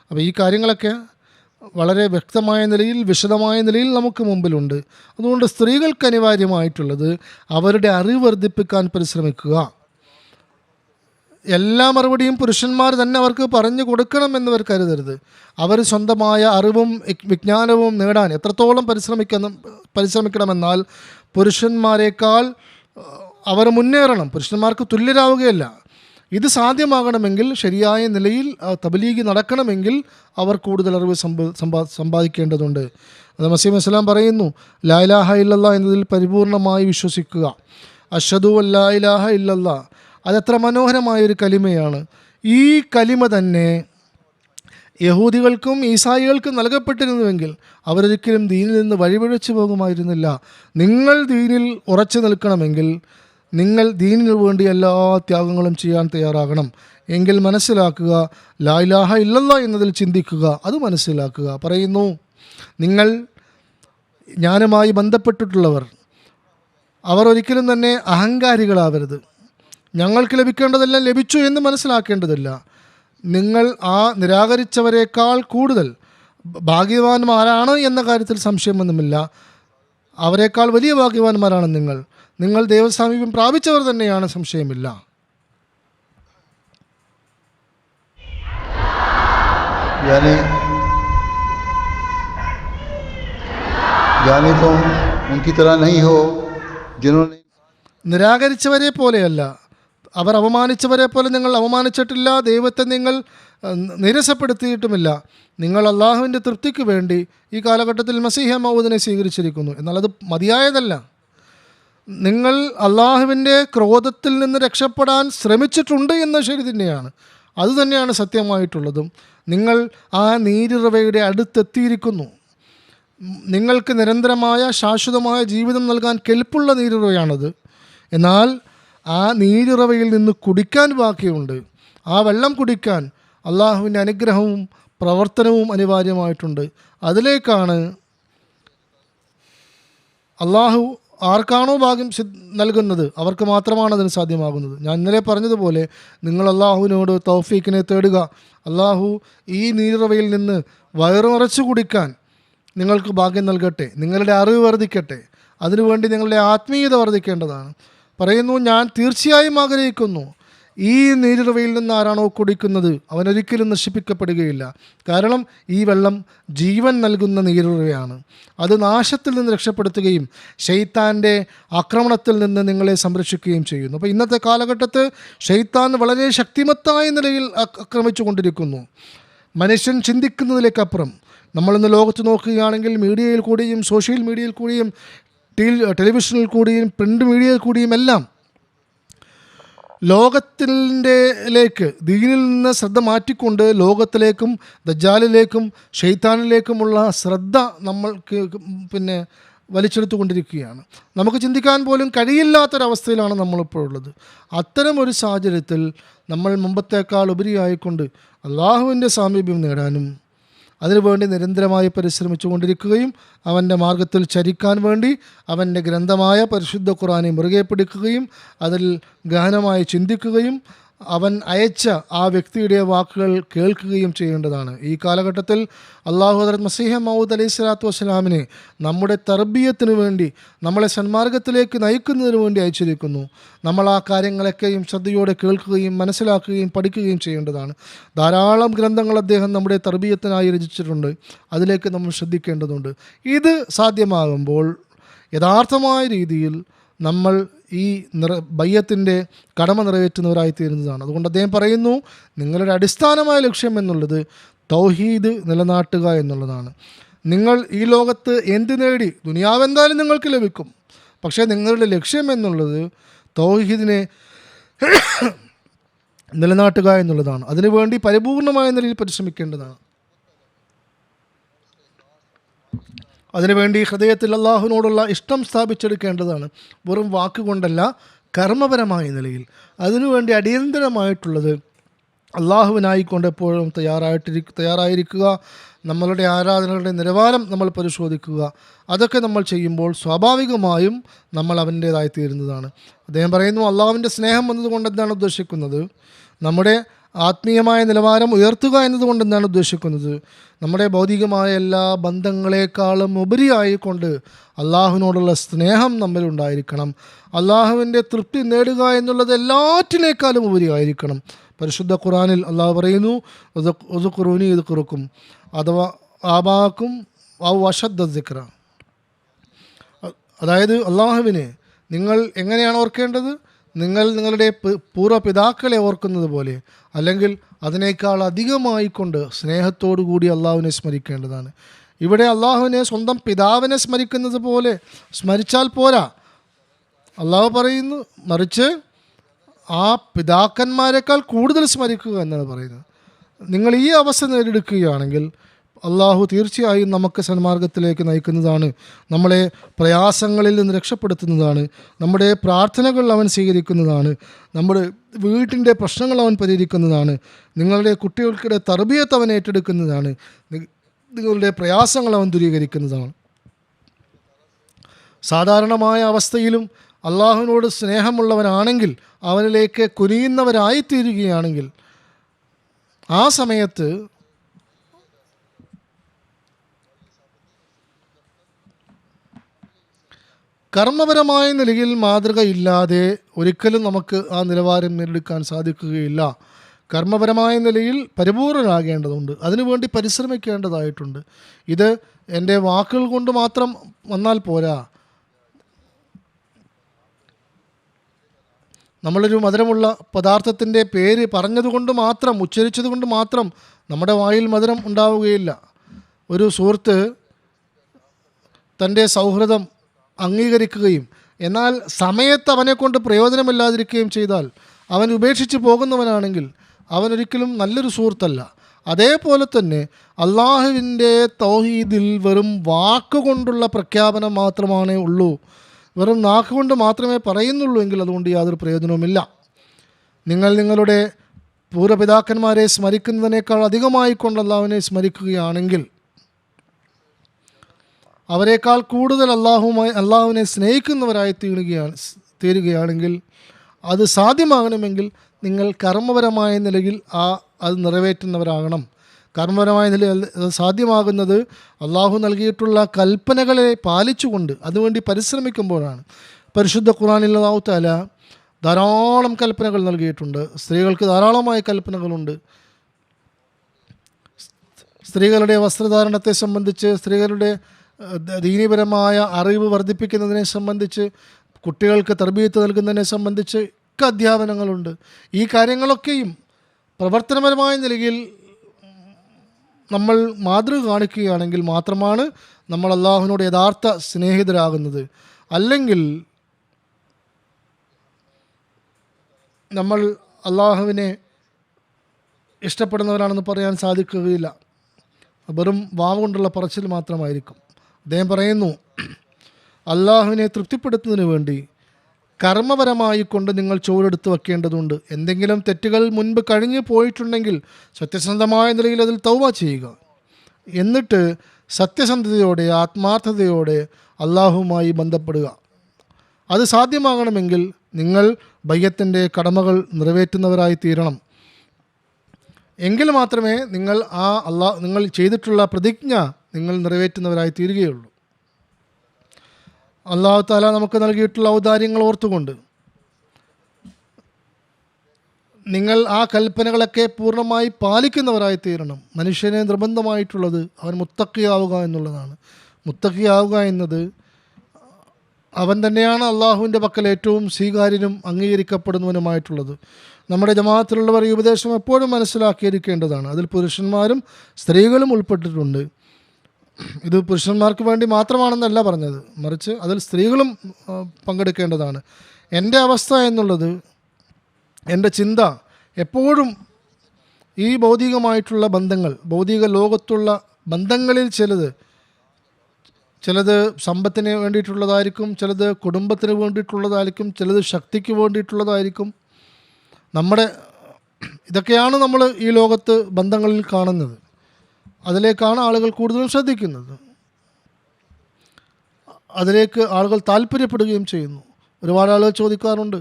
അപ്പോൾ ഈ കാര്യങ്ങളൊക്കെ വളരെ വ്യക്തമായ നിലയിൽ, വിശദമായ നിലയിൽ നമുക്ക് മുമ്പിലുണ്ട്. അതുകൊണ്ട് സ്ത്രീകൾക്ക് അനിവാര്യമായിട്ടുള്ളത് അവരുടെ അറിവ് വർദ്ധിപ്പിക്കാൻ പരിശ്രമിക്കുക. എല്ലാ മറുപടിയും പുരുഷന്മാർ തന്നെ അവർക്ക് പറഞ്ഞു കൊടുക്കണം എന്നവർ കരുതരുത്. അവർ സ്വന്തമായ അറിവും വിജ്ഞാനവും നേടാൻ എത്രത്തോളം പരിശ്രമിക്കണമെന്നാൽ പുരുഷന്മാരെക്കാൾ അവർ മുന്നേറണം, പുരുഷന്മാർക്ക് തുല്യരാവുകയല്ല. ഇത് സാധ്യമാകണമെങ്കിൽ, ശരിയായ നിലയിൽ തബ്ലീഗ് നടക്കണമെങ്കിൽ അവർ കൂടുതൽ അറിവ് സമ്പാദിക്കേണ്ടതുണ്ട്. അത് മസീഹ് ഇസ്ലാം പറയുന്നു, ലാ ഇലാഹ ഇല്ലല്ലാഹ് എന്നതിൽ പരിപൂർണമായി വിശ്വസിക്കുക. അഷ്ഹദു അല്ലാ ഇലാഹ ഇല്ലല്ലാഹ്, അതെത്ര മനോഹരമായൊരു കലിമയാണ്. ഈ കലിമ തന്നെ യഹൂദികൾക്കും ഈസായികൾക്കും നൽകപ്പെട്ടിരുന്നുവെങ്കിൽ അവരൊരിക്കലും ദീനിൽ നിന്ന് വഴിപിഴച്ചു പോകുമായിരുന്നില്ല. നിങ്ങൾ ദീനിൽ ഉറച്ചു നിൽക്കണമെങ്കിൽ നിങ്ങൾ ദീനിനു വേണ്ടി എല്ലാ ത്യാഗങ്ങളും ചെയ്യാൻ തയ്യാറാകണം. എങ്കിൽ മനസ്സിലാക്കുക, ലാ ഇലാഹ ഇല്ലല്ലാഹ് എന്നതിൽ ചിന്തിക്കുക, അത് മനസ്സിലാക്കുക. പറയുന്നു, നിങ്ങൾ ഞാനുമായി ബന്ധപ്പെട്ടിട്ടുള്ളവർ അവർ ഒരിക്കലും തന്നെ അഹങ്കാരികളാവരുത്. ഞങ്ങൾക്ക് ലഭിക്കേണ്ടതെല്ലാം ലഭിച്ചു എന്ന് മനസ്സിലാക്കേണ്ടതില്ല. നിങ്ങൾ ആ നിരാകരിച്ചവരെക്കാൾ കൂടുതൽ ഭാഗ്യവാന്മാരാണ് എന്ന കാര്യത്തിൽ സംശയമൊന്നുമില്ല. അവരെക്കാൾ വലിയ ഭാഗ്യവാന്മാരാണ് നിങ്ങൾ ദൈവസാമീപ്യം പ്രാപിച്ചവർ തന്നെയാണ്, സംശയമില്ല. यानी तुम उनकी तरह नहीं हो जिन्होंने നിരാകരിച്ചവരെ പോലെയല്ല, അവർ അവമാനിച്ചവരെ പോലെ നിങ്ങൾ അവമാനിച്ചിട്ടില്ല. ദൈവത്തെ നിങ്ങൾ നിരസപ്പെടുത്തിയിട്ടുമില്ല. നിങ്ങൾ അള്ളാഹുവിൻ്റെ തൃപ്തിക്ക് വേണ്ടി ഈ കാലഘട്ടത്തിൽ മസീഹ മൗദിനെ സ്വീകരിച്ചിരിക്കുന്നു. എന്നാൽ അത് മതിയായതല്ല. നിങ്ങൾ അള്ളാഹുവിൻ്റെ ക്രോധത്തിൽ നിന്ന് രക്ഷപ്പെടാൻ ശ്രമിച്ചിട്ടുണ്ട് എന്ന ശരി തന്നെയാണ്. അതുതന്നെയാണ് സത്യമായിട്ടുള്ളതും. നിങ്ങൾ ആ നീരുറവയുടെ അടുത്തെത്തിയിരിക്കുന്നു. നിങ്ങൾക്ക് നിരന്തരമായ ശാശ്വതമായ ജീവിതം നൽകാൻ കെൽപ്പുള്ള നീരുറവയാണത്. എന്നാൽ ആ നീരുറവയിൽ നിന്ന് കുടിക്കാൻ ബാക്കിയുണ്ട്. ആ വെള്ളം കുടിക്കാൻ അള്ളാഹുവിൻ്റെ അനുഗ്രഹവും പ്രവർത്തനവും അനിവാര്യമായിട്ടുണ്ട്. അതിലേക്കാണ് അള്ളാഹു ആർക്കാണോ ഭാഗ്യം നൽകുന്നത് അവർക്ക് മാത്രമാണ് അതിന് സാധ്യമാകുന്നത്. ഞാൻ ഇന്നലെ പറഞ്ഞതുപോലെ നിങ്ങൾ അള്ളാഹുവിനോട് തൗഫീക്കിനെ തേടുക. അള്ളാഹു ഈ നീരുറവയിൽ നിന്ന് വയറു നിറച്ചു കുടിക്കാൻ നിങ്ങൾക്ക് ഭാഗ്യം നൽകട്ടെ. നിങ്ങളുടെ അറിവ് വർദ്ധിക്കട്ടെ. അതിനുവേണ്ടി നിങ്ങളുടെ ആത്മീയത വർദ്ധിക്കേണ്ടതാണ്. പറയുന്നു, ഞാൻ തീർച്ചയായും ആഗ്രഹിക്കുന്നു ഈ നീരുറവയിൽ നിന്ന് ആരാണോ കുടിക്കുന്നത് അവനൊരിക്കലും നശിപ്പിക്കപ്പെടുകയില്ല. കാരണം ഈ വെള്ളം ജീവൻ നൽകുന്ന നീരുറവയാണ്. അത് നാശത്തിൽ നിന്ന് രക്ഷപ്പെടുത്തുകയും ശൈത്താൻ്റെ ആക്രമണത്തിൽ നിന്ന് നിങ്ങളെ സംരക്ഷിക്കുകയും ചെയ്യുന്നു. അപ്പോൾ ഇന്നത്തെ കാലഘട്ടത്ത് ശൈത്താൻ വളരെ ശക്തിമത്തായ നിലയിൽ ആക്രമിച്ചു കൊണ്ടിരിക്കുന്നു. മനുഷ്യൻ ചിന്തിക്കുന്നതിലേക്കപ്പുറം നമ്മളിന്ന് ലോകത്ത് നോക്കുകയാണെങ്കിൽ മീഡിയയിൽ കൂടിയും സോഷ്യൽ മീഡിയയിൽ കൂടിയും ടെലിവിഷനിൽ കൂടിയും പ്രിൻ്റ് മീഡിയയിൽ കൂടിയും എല്ലാം ലോകത്തിലേക്ക് ദീനിൽ നിന്ന് ശ്രദ്ധ മാറ്റിക്കൊണ്ട് ലോകത്തിലേക്കും ദജ്ജാലിലേക്കും ശൈത്താനിലേക്കുമുള്ള ശ്രദ്ധ നമ്മൾക്ക് വലിച്ചെടുത്തുകൊണ്ടിരിക്കുകയാണ്. നമുക്ക് ചിന്തിക്കാൻ പോലും കഴിയില്ലാത്തൊരവസ്ഥയിലാണ് നമ്മളിപ്പോൾ ഉള്ളത്. അത്തരമൊരു സാഹചര്യത്തിൽ നമ്മൾ മുമ്പത്തേക്കാൾ ഉപരിയായിക്കൊണ്ട് അള്ളാഹുവിൻ്റെ സാമീപ്യം നേടാനും അതിനുവേണ്ടി നിരന്തരമായി പരിശ്രമിച്ചു കൊണ്ടിരിക്കുകയും അവൻ്റെ മാർഗത്തിൽ ചരിക്കാൻ വേണ്ടി അവൻ്റെ ഗ്രന്ഥമായ പരിശുദ്ധ ഖുർആനെ മുറുകെ പിടിക്കുകയും അതിൽ ഗഹനമായി ചിന്തിക്കുകയും അവൻ അയച്ച ആ വ്യക്തിയുടെ വാക്കുകൾ കേൾക്കുകയും ചെയ്യേണ്ടതാണ്. ഈ കാലഘട്ടത്തിൽ അള്ളാഹു ഹദ്റത്ത് മസീഹ മൗഊദ് അലൈഹി സ്വലാത്തു വസ്സലാമിനെ നമ്മുടെ തർബിയത്തിന് വേണ്ടി നമ്മളെ സന്മാർഗത്തിലേക്ക് നയിക്കുന്നതിന് വേണ്ടി അയച്ചിരിക്കുന്നു. നമ്മൾ ആ കാര്യങ്ങളൊക്കെയും ശ്രദ്ധയോടെ കേൾക്കുകയും മനസ്സിലാക്കുകയും പഠിക്കുകയും ചെയ്യേണ്ടതാണ്. ധാരാളം ഗ്രന്ഥങ്ങൾ അദ്ദേഹം നമ്മുടെ തർബിയത്തിനായി രചിച്ചിട്ടുണ്ട്. അതിലേക്ക് നമ്മൾ ശ്രദ്ധിക്കേണ്ടതുണ്ട്. ഇത് സാധ്യമാകുമ്പോൾ യഥാർത്ഥമായ രീതിയിൽ നമ്മൾ ഈ ബയ്യത്തിൻ്റെ കടമ നിറവേറ്റുന്നവരായിത്തീരുന്നതാണ്. അതുകൊണ്ട് അദ്ദേഹം പറയുന്നു, നിങ്ങളുടെ അടിസ്ഥാനമായ ലക്ഷ്യം എന്നുള്ളത് തൗഹീദ് നിലനാട്ടുക എന്നുള്ളതാണ്. നിങ്ങൾ ഈ ലോകത്ത് എന്ത് നേടി, ദുനിയാവ് എന്തായാലും നിങ്ങൾക്ക് ലഭിക്കും. പക്ഷേ നിങ്ങളുടെ ലക്ഷ്യം എന്നുള്ളത് തൗഹീദിനെ നിലനാട്ടുക എന്നുള്ളതാണ്. അതിനുവേണ്ടി പരിപൂർണമായ നിലയിൽ പരിശ്രമിക്കേണ്ടതാണ്. അതിനുവേണ്ടി ഹൃദയത്തിൽ അള്ളാഹുവിനോടുള്ള ഇഷ്ടം സ്ഥാപിച്ചെടുക്കേണ്ടതാണ്. വെറും വാക്കുകൊണ്ടല്ല, കർമ്മപരമായ നിലയിൽ. അതിനുവേണ്ടി അടിയന്തരമായിട്ടുള്ളത് അള്ളാഹുവിനായിക്കൊണ്ട് എപ്പോഴും തയ്യാറായിരിക്കുക. നമ്മളുടെ ആരാധനകളുടെ നിലവാരം നമ്മൾ പരിശോധിക്കുക. അതൊക്കെ നമ്മൾ ചെയ്യുമ്പോൾ സ്വാഭാവികമായും നമ്മൾ അവൻ്റേതായിത്തീരുന്നതാണ്. അദ്ദേഹം പറയുന്നു, അള്ളാഹുവിൻ്റെ സ്നേഹം എന്നതുകൊണ്ട് എന്താണ് ഉദ്ദേശിക്കുന്നത്? നമ്മുടെ ആത്മീയമായ നിലവാരം ഉയർത്തുക എന്നതുകൊണ്ട് എന്താണ് ഉദ്ദേശിക്കുന്നത്? നമ്മുടെ ഭൗതികമായ എല്ലാ ബന്ധങ്ങളെക്കാളും ഉപരിയായിക്കൊണ്ട് അള്ളാഹുവിനോടുള്ള സ്നേഹം നമ്മിലുണ്ടായിരിക്കണം. അള്ളാഹുവിൻ്റെ തൃപ്തി നേടുക എന്നുള്ളത് എല്ലാറ്റിനേക്കാളും ഉപരിയായിരിക്കണം. പരിശുദ്ധ ഖുർആനിൽ അള്ളാഹു പറയുന്നു, ഉദ്കുറൂനി ഉദ്കുറുക്കും, അഥവാ ആബാക്കും ഔ അശദ്ദ ദിക്റ. അതായത് അള്ളാഹുവിനെ നിങ്ങൾ എങ്ങനെയാണ് ഓർക്കേണ്ടത്? നിങ്ങൾ നിങ്ങളുടെ പൂർവ്വപിതാക്കളെ ഓർക്കുന്നത് പോലെ, അല്ലെങ്കിൽ അതിനേക്കാൾ അധികമായിക്കൊണ്ട് സ്നേഹത്തോടു കൂടി അള്ളാഹുവിനെ സ്മരിക്കേണ്ടതാണ്. ഇവിടെ അള്ളാഹുവിനെ സ്വന്തം പിതാവിനെ സ്മരിക്കുന്നത് പോലെ സ്മരിച്ചാൽ പോരാ. അള്ളാഹു പറയുന്നു, മറിച്ച് ആ പിതാക്കന്മാരെക്കാൾ കൂടുതൽ സ്മരിക്കുക എന്നാണ് പറയുന്നത്. നിങ്ങൾ ഈ അവസ്ഥ നേടിയെടുക്കുകയാണെങ്കിൽ അള്ളാഹു തീർച്ചയായും നമുക്ക് സന്മാർഗത്തിലേക്ക് നയിക്കുന്നതാണ്, നമ്മളെ പ്രയാസങ്ങളിൽ നിന്ന് രക്ഷപ്പെടുത്തുന്നതാണ്, നമ്മുടെ പ്രാർത്ഥനകൾ അവൻ സ്വീകരിക്കുന്നതാണ്, നമ്മുടെ വീട്ടിൻ്റെ പ്രശ്നങ്ങൾ അവൻ പരിഹരിക്കുന്നതാണ്, നിങ്ങളുടെ കുട്ടികൾക്കിടെ തർബിയത്ത് അവൻ ഏറ്റെടുക്കുന്നതാണ്, നിങ്ങളുടെ പ്രയാസങ്ങൾ അവൻ ദൂരീകരിക്കുന്നതാണ്. സാധാരണമായ അവസ്ഥയിലും അള്ളാഹുവിനോട് സ്നേഹമുള്ളവരാണെങ്കിൽ, അവനിലേക്ക് കുനിയുന്നവരായിത്തീരുകയാണെങ്കിൽ, ആ സമയത്ത് കർമ്മപരമായ നിലയിൽ മാതൃകയില്ലാതെ ഒരിക്കലും നമുക്ക് ആ നിലവാരം നേടിയെടുക്കാൻ സാധിക്കുകയില്ല. കർമ്മപരമായ നിലയിൽ പരിപൂർണരാകേണ്ടതുണ്ട്, അതിനുവേണ്ടി പരിശ്രമിക്കേണ്ടതായിട്ടുണ്ട്. ഇത് എൻ്റെ വാക്കുകൾ കൊണ്ട് മാത്രം വന്നാൽ പോരാ. നമ്മളൊരു മധുരമുള്ള പദാർത്ഥത്തിൻ്റെ പേര് പറഞ്ഞതുകൊണ്ട് മാത്രം, ഉച്ചരിച്ചതുകൊണ്ട് മാത്രം നമ്മുടെ വായിൽ മധുരം ഉണ്ടാവുകയില്ല. ഒരു സുഹൃത്ത് തൻ്റെ സൗഹൃദം അംഗീകരിക്കുകയും എന്നാൽ സമയത്ത് അവനെക്കൊണ്ട് പ്രയോജനമില്ലാതിരിക്കുകയും ചെയ്താൽ, അവൻ ഉപേക്ഷിച്ച് പോകുന്നവനാണെങ്കിൽ അവനൊരിക്കലും നല്ലൊരു സുഹൃത്തല്ല. അതേപോലെ തന്നെ അള്ളാഹുവിൻ്റെ തൗഹീദിൽ വെറും വാക്കുകൊണ്ടുള്ള പ്രഖ്യാപനം മാത്രമാണേ ഉള്ളൂ, വെറും നാക്കുകൊണ്ട് മാത്രമേ പറയുന്നുള്ളൂ എങ്കിൽ അതുകൊണ്ട് യാതൊരു പ്രയോജനവുമില്ല. നിങ്ങൾ നിങ്ങളുടെ പൂർവ്വപിതാക്കന്മാരെ സ്മരിക്കുന്നതിനേക്കാൾ അധികമായി കൊണ്ട് അള്ളാഹുവിനെ സ്മരിക്കുകയാണെങ്കിൽ, അവരെക്കാൾ കൂടുതൽ അള്ളാഹുവിനെ സ്നേഹിക്കുന്നവരായി തീരുകയാണെങ്കിൽ, അത് സാധ്യമാകണമെങ്കിൽ നിങ്ങൾ കർമ്മപരമായ നിലയിൽ അത് നിറവേറ്റുന്നവരാകണം. കർമ്മപരമായ നിലയിൽ അത് സാധ്യമാകുന്നത് അള്ളാഹു നൽകിയിട്ടുള്ള കൽപ്പനകളെ പാലിച്ചുകൊണ്ട് അതുവേണ്ടി പരിശ്രമിക്കുമ്പോഴാണ്. പരിശുദ്ധ ഖുർആനിൽ അല്ലാഹു തആല ധാരാളം കൽപ്പനകൾ നൽകിയിട്ടുണ്ട്. സ്ത്രീകൾക്ക് ധാരാളമായ കൽപ്പനകളുണ്ട്. സ്ത്രീകളുടെ വസ്ത്രധാരണത്തെ സംബന്ധിച്ച്, സ്ത്രീകളുടെ ദീനീപരമായ അറിവ് വർദ്ധിപ്പിക്കുന്നതിനെ സംബന്ധിച്ച്, കുട്ടികൾക്ക് തർബീയത്ത് നൽകുന്നതിനെ സംബന്ധിച്ച് ഒക്കെ അധ്യാപനങ്ങളുണ്ട്. ഈ കാര്യങ്ങളൊക്കെയും പ്രവർത്തനപരമായ നിലയിൽ നമ്മൾ മാതൃക കാണിക്കുകയാണെങ്കിൽ മാത്രമാണ് നമ്മൾ അള്ളാഹുവിനോട് യഥാർത്ഥ സ്നേഹിതരാകുന്നത്. അല്ലെങ്കിൽ നമ്മൾ അള്ളാഹുവിനെ ഇഷ്ടപ്പെടുന്നവരാണെന്ന് പറയാൻ സാധിക്കുകയില്ല. വെറും വാവ് കൊണ്ടുള്ള പറച്ചിൽ മാത്രമായിരിക്കും. അദ്ദേഹം പറയുന്നു, അള്ളാഹുവിനെ തൃപ്തിപ്പെടുത്തുന്നതിന് വേണ്ടി കർമ്മപരമായി കൊണ്ട് നിങ്ങൾ ചുവടെടുത്ത് വെക്കേണ്ടതുണ്ട്. എന്തെങ്കിലും തെറ്റുകൾ മുൻപ് കഴിഞ്ഞു പോയിട്ടുണ്ടെങ്കിൽ സത്യസന്ധമായ നിലയിൽ അതിൽ തൗബ ചെയ്യുക. എന്നിട്ട് സത്യസന്ധതയോടെ ആത്മാർത്ഥതയോടെ അള്ളാഹുവുമായി ബന്ധപ്പെടുക. അത് സാധ്യമാകണമെങ്കിൽ നിങ്ങൾ ബയ്യത്തിൻ്റെ കടമകൾ നിറവേറ്റുന്നവരായി തീരണം. എങ്കിൽ മാത്രമേ നിങ്ങൾ ചെയ്തിട്ടുള്ള പ്രതിജ്ഞ നിങ്ങൾ നിറവേറ്റുന്നവരായി തീരുകയുള്ളൂ. അല്ലാഹു തആല നമുക്ക് നൽകിയിട്ടുള്ള ഔദാര്യങ്ങൾ ഓർത്തുകൊണ്ട് നിങ്ങൾ ആ കൽപ്പനകളൊക്കെ പൂർണ്ണമായി പാലിക്കുന്നവരായി തീരണം. മനുഷ്യനെ നിർബന്ധമായിട്ടുള്ളത് അവൻ മുത്തഖിയാവുക എന്നുള്ളതാണ്. മുത്തഖിയാവുക എന്നത് അവൻ തന്നെയാണ് അള്ളാഹുവിൻ്റെ പക്കൽ ഏറ്റവും സ്വീകാര്യനും അംഗീകരിക്കപ്പെടുന്നവനുമായിട്ടുള്ളത്. നമ്മുടെ ജമാഅത്തിലുള്ളവർ ഈ ഉപദേശം എപ്പോഴും മനസ്സിലാക്കിയിരിക്കേണ്ടതാണ്. അതിൽ പുരുഷന്മാരും സ്ത്രീകളും ഉൾപ്പെട്ടിട്ടുണ്ട്. ഇത് പുരുഷന്മാർക്ക് വേണ്ടി മാത്രമാണെന്നല്ല പറഞ്ഞത്, മറിച്ച് അതിൽ സ്ത്രീകളും പങ്കെടുക്കേണ്ടതാണ്. എൻ്റെ അവസ്ഥ എന്നുള്ളത്, എൻ്റെ ചിന്ത എപ്പോഴും ഈ ഭൗതികമായിട്ടുള്ള ബന്ധങ്ങൾ, ഭൗതിക ലോകത്തുള്ള ബന്ധങ്ങളിൽ ചിലത് സമ്പത്തിന് വേണ്ടിയിട്ടുള്ളതായിരിക്കും, ചിലത് കുടുംബത്തിന് വേണ്ടിയിട്ടുള്ളതായിരിക്കും, ചിലത് ശക്തിക്ക് വേണ്ടിയിട്ടുള്ളതായിരിക്കും. ഇതൊക്കെയാണ് നമ്മൾ ഈ ലോകത്ത് ബന്ധങ്ങളിൽ കാണുന്നത്. അതിലേക്കാണ് ആളുകൾ കൂടുതലും ശ്രദ്ധിക്കുന്നത്, അതിലേക്ക് ആളുകൾ താല്പര്യപ്പെടുകയും ചെയ്യുന്നു. ഒരുപാട് ആളുകൾ ചോദിക്കാറുണ്ട്,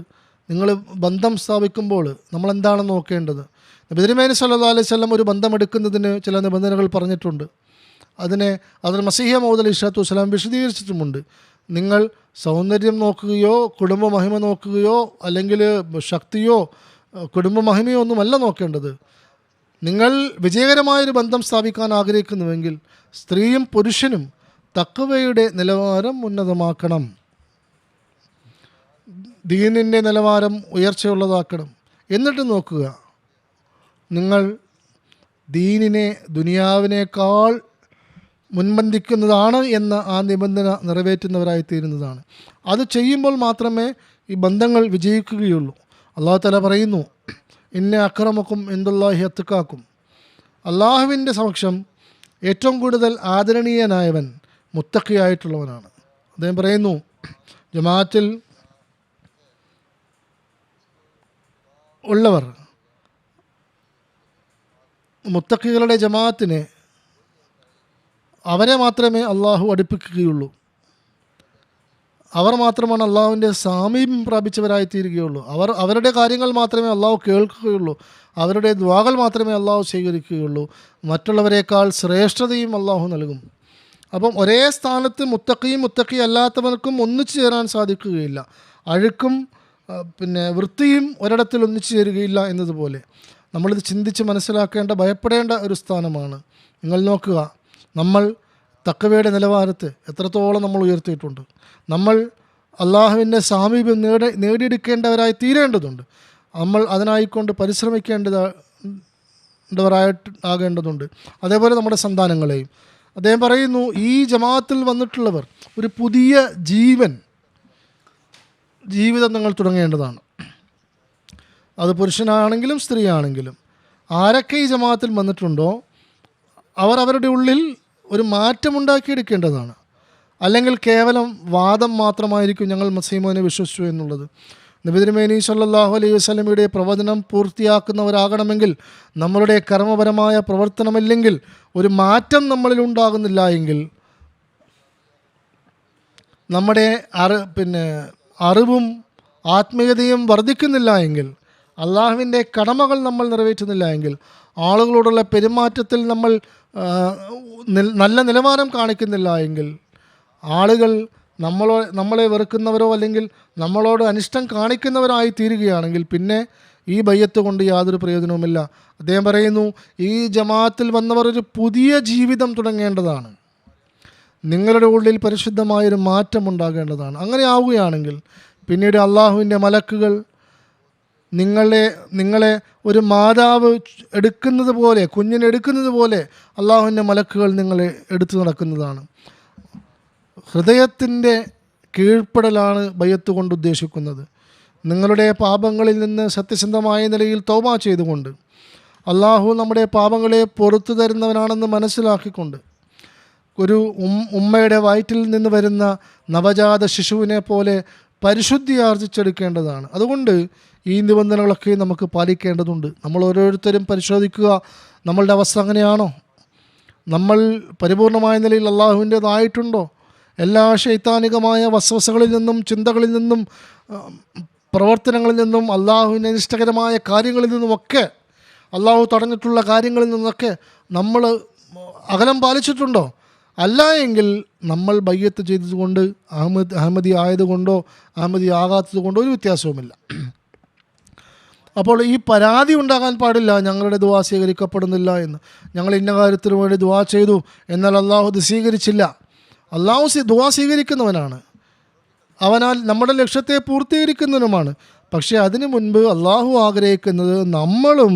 നിങ്ങൾ ബന്ധം സ്ഥാപിക്കുമ്പോൾ നമ്മൾ എന്താണ് നോക്കേണ്ടത്? നബി തിരുമേനി സല്ലല്ലാഹു അലൈഹി വസല്ലം ഒരു ബന്ധമെടുക്കുന്നതിന് ചില നിബന്ധനകൾ പറഞ്ഞിട്ടുണ്ട്. അതിൽ മസീഹ മൗഊദ് അലൈഹിസ്സലാത്തു വസ്സലാം വിശദീകരിച്ചിട്ടുമുണ്ട്. നിങ്ങൾ സൗന്ദര്യം നോക്കുകയോ കുടുംബ മഹിമ നോക്കുകയോ അല്ലെങ്കിൽ ശക്തിയോ കുടുംബ മഹിമയോ ഒന്നുമല്ല നോക്കേണ്ടത്. നിങ്ങൾ വിജയകരമായൊരു ബന്ധം സ്ഥാപിക്കാൻ ആഗ്രഹിക്കുന്നുവെങ്കിൽ സ്ത്രീയും പുരുഷനും തഖ്വയുടെ നിലവാരം ഉന്നതമാക്കണം, ദീനിൻ്റെ നിലവാരം ഉയർച്ചയുള്ളതാക്കണം. എന്നിട്ട് നോക്കുക, നിങ്ങൾ ദീനിനെ ദുനിയാവിനേക്കാൾ മുൻബന്ധിക്കുന്നതാണ് എന്ന ആ നിബന്ധന നിറവേറ്റുന്നവരായി തീരുന്നതാണ്. അത് ചെയ്യുമ്പോൾ മാത്രമേ ഈ ബന്ധങ്ങൾ വിജയിക്കുകയുള്ളൂ. അല്ലാഹു തആല പറയുന്നു, ഇന്ന അക്രമക്കും ഇൻദല്ലാഹി അത്ഖാക്കും, അള്ളാഹുവിൻ്റെ സമക്ഷം ഏറ്റവും കൂടുതൽ ആദരണീയനായവൻ മുത്തഖിയായിട്ടുള്ളവനാണ്. അദ്ദേഹം പറയുന്നു, ജമാഅത്തിൽ ഉള്ളവർ മുത്തഖികളുടെ ജമാഅത്തിനെ അവരെ മാത്രമേ അള്ളാഹു അടുപ്പിക്കുകയുള്ളൂ. അവർ മാത്രമാണ് അള്ളാഹുവിൻ്റെ സാമീപ്യം പ്രാപിച്ചവരായി തീരുകയുള്ളൂ. അവരുടെ കാര്യങ്ങൾ മാത്രമേ അള്ളാഹു കേൾക്കുകയുള്ളൂ. അവരുടെ ദുആകൾ മാത്രമേ അള്ളാഹു സ്വീകരിക്കുകയുള്ളൂ. മറ്റുള്ളവരെക്കാൾ ശ്രേഷ്ഠതയും അള്ളാഹു നൽകും. അപ്പം ഒരേ സ്ഥാനത്ത് മുത്തഖിയും മുത്തഖി അല്ലാത്തവർക്കും ഒന്നിച്ചു ചേരാൻ സാധിക്കുകയില്ല. അഴുക്കും വൃത്തിയും ഒരിടത്തിൽ ഒന്നിച്ചു ചേരുകയില്ല എന്നതുപോലെ നമ്മളിത് ചിന്തിച്ച് മനസ്സിലാക്കേണ്ട, ഭയപ്പെടേണ്ട ഒരു സ്ഥാനമാണ്. നിങ്ങൾ നോക്കുക, നമ്മൾ തഖ്വയുടെ നിലവാരത്തെ എത്രത്തോളം നമ്മൾ ഉയർത്തിയിട്ടുണ്ട്. നമ്മൾ അള്ളാഹുവിൻ്റെ സാമീപ്യം നേടിയെടുക്കേണ്ടവരായി തീരേണ്ടതുണ്ട്. നമ്മൾ അതിനായിക്കൊണ്ട് പരിശ്രമിക്കേണ്ടവരായിട്ടാകേണ്ടതുണ്ട്. അതേപോലെ നമ്മുടെ സന്താനങ്ങളെയും. അദ്ദേഹം പറയുന്നു, ഈ ജമാഅത്തിൽ വന്നിട്ടുള്ളവർ ഒരു പുതിയ ജീവിതം നിങ്ങൾ തുടങ്ങേണ്ടതാണ്. അത് പുരുഷനാണെങ്കിലും സ്ത്രീയാണെങ്കിലും ആരൊക്കെ ഈ ജമാഅത്തിൽ വന്നിട്ടുണ്ടോ അവർ അവരുടെ ഉള്ളിൽ ഒരു മാറ്റമുണ്ടാക്കിയെടുക്കേണ്ടതാണ്. അല്ലെങ്കിൽ കേവലം വാദം മാത്രമായിരിക്കും ഞങ്ങൾ മസീമോനെ വിശ്വസിച്ചു എന്നുള്ളത്. നബി തിരുമേനി സല്ലല്ലാഹു അലൈഹി വസല്ലമയുടെ പ്രവചനം പൂർത്തിയാക്കുന്നവരാകണമെങ്കിൽ നമ്മളുടെ കർമ്മപരമായ പ്രവർത്തനമില്ലെങ്കിൽ, ഒരു മാറ്റം നമ്മളിൽ ഉണ്ടാകുന്നില്ല എങ്കിൽ, നമ്മുടെ അറിവും ആത്മീയതയും വർദ്ധിക്കുന്നില്ല എങ്കിൽ, അള്ളാഹുവിൻ്റെ കടമകൾ നമ്മൾ നിറവേറ്റുന്നില്ല എങ്കിൽ, ആളുകളോടുള്ള പെരുമാറ്റത്തിൽ നമ്മൾ നല്ല നിലവാരം കാണിക്കുന്നില്ല എങ്കിൽ, ആളുകൾ നമ്മളെ വെറുക്കുന്നവരോ അല്ലെങ്കിൽ നമ്മളോട് അനിഷ്ടം കാണിക്കുന്നവരായി തീരുകയാണെങ്കിൽ പിന്നെ ഈ ബയ്യത്ത് കൊണ്ട് യാതൊരു പ്രയോജനവുമില്ല. അദ്ദേഹം പറയുന്നു, ഈ ജമാഅത്തിൽ വന്നവർ ഒരു പുതിയ ജീവിതം തുടങ്ങേണ്ടതാണ്. നിങ്ങളുടെ ഉള്ളിൽ പരിശുദ്ധമായൊരു മാറ്റം ഉണ്ടാകേണ്ടതാണ്. അങ്ങനെ ആവുകയാണെങ്കിൽ പിന്നീട് അള്ളാഹുവിൻ്റെ മലക്കുകൾ നിങ്ങളെ ഒരു മാതാവ് എടുക്കുന്നത് പോലെ, കുഞ്ഞിനെ എടുക്കുന്നത് പോലെ അള്ളാഹുവിൻ്റെ മലക്കുകൾ നിങ്ങളെ എടുത്തു നടക്കുന്നതാണ്. ഹൃദയത്തിൻ്റെ കീഴ്പ്പെടലാണ് ബയ്യത്ത് കൊണ്ട് ഉദ്ദേശിക്കുന്നത്. നിങ്ങളുടെ പാപങ്ങളിൽ നിന്ന് സത്യസന്ധമായ നിലയിൽ തൗബ ചെയ്തുകൊണ്ട് അള്ളാഹു നമ്മുടെ പാപങ്ങളെ പുറത്തു തരുന്നവനാണെന്ന് മനസ്സിലാക്കിക്കൊണ്ട് ഒരു ഉമ്മയുടെ വയറ്റിൽ നിന്ന് വരുന്ന നവജാത ശിശുവിനെ പോലെ പരിശുദ്ധി ആർജിച്ചെടുക്കേണ്ടതാണ്. അതുകൊണ്ട് ഈ നിബന്ധനകളൊക്കെ നമുക്ക് പാലിക്കേണ്ടതുണ്ട്. നമ്മൾ ഓരോരുത്തരും പരിശോധിക്കുക, നമ്മളുടെ അവസ്ഥ അങ്ങനെയാണോ? നമ്മൾ പരിപൂർണമായ നിലയിൽ അള്ളാഹുവിൻ്റേതായിട്ടുണ്ടോ? എല്ലാ ശൈത്താനികമായ വസ്വസകളിൽ നിന്നും ചിന്തകളിൽ നിന്നും പ്രവർത്തനങ്ങളിൽ നിന്നും അള്ളാഹുവിൻ്റെ അനിഷ്ടകരമായ കാര്യങ്ങളിൽ നിന്നുമൊക്കെ, അള്ളാഹു തടഞ്ഞിട്ടുള്ള കാര്യങ്ങളിൽ നിന്നൊക്കെ നമ്മൾ അകലം പാലിച്ചിട്ടുണ്ടോ? അല്ല എങ്കിൽ നമ്മൾ ബയ്യത്ത് ചെയ്തതുകൊണ്ട് അഹമ്മദി ആയതുകൊണ്ടോ അഹമ്മദി ആകാത്തത് കൊണ്ടോ ഒരു വ്യത്യാസവുമില്ല. അപ്പോൾ ഈ പരാതി ഉണ്ടാകാൻ പാടില്ല, ഞങ്ങളുടെ ദുആ സ്വീകരിക്കപ്പെടുന്നില്ല എന്ന്. ഞങ്ങൾ ഇന്ന കാര്യത്തിന് വേണ്ടി ദുആ ചെയ്തു, എന്നാൽ അള്ളാഹു ഇത് സ്വീകരിച്ചില്ല. അള്ളാഹു ദുആ സ്വീകരിക്കുന്നവനാണ്, അവനാൽ നമ്മുടെ ലക്ഷ്യത്തെ പൂർത്തീകരിക്കുന്നതിനുമാണ്. പക്ഷേ അതിനു മുൻപ് അള്ളാഹു ആഗ്രഹിക്കുന്നത് നമ്മളും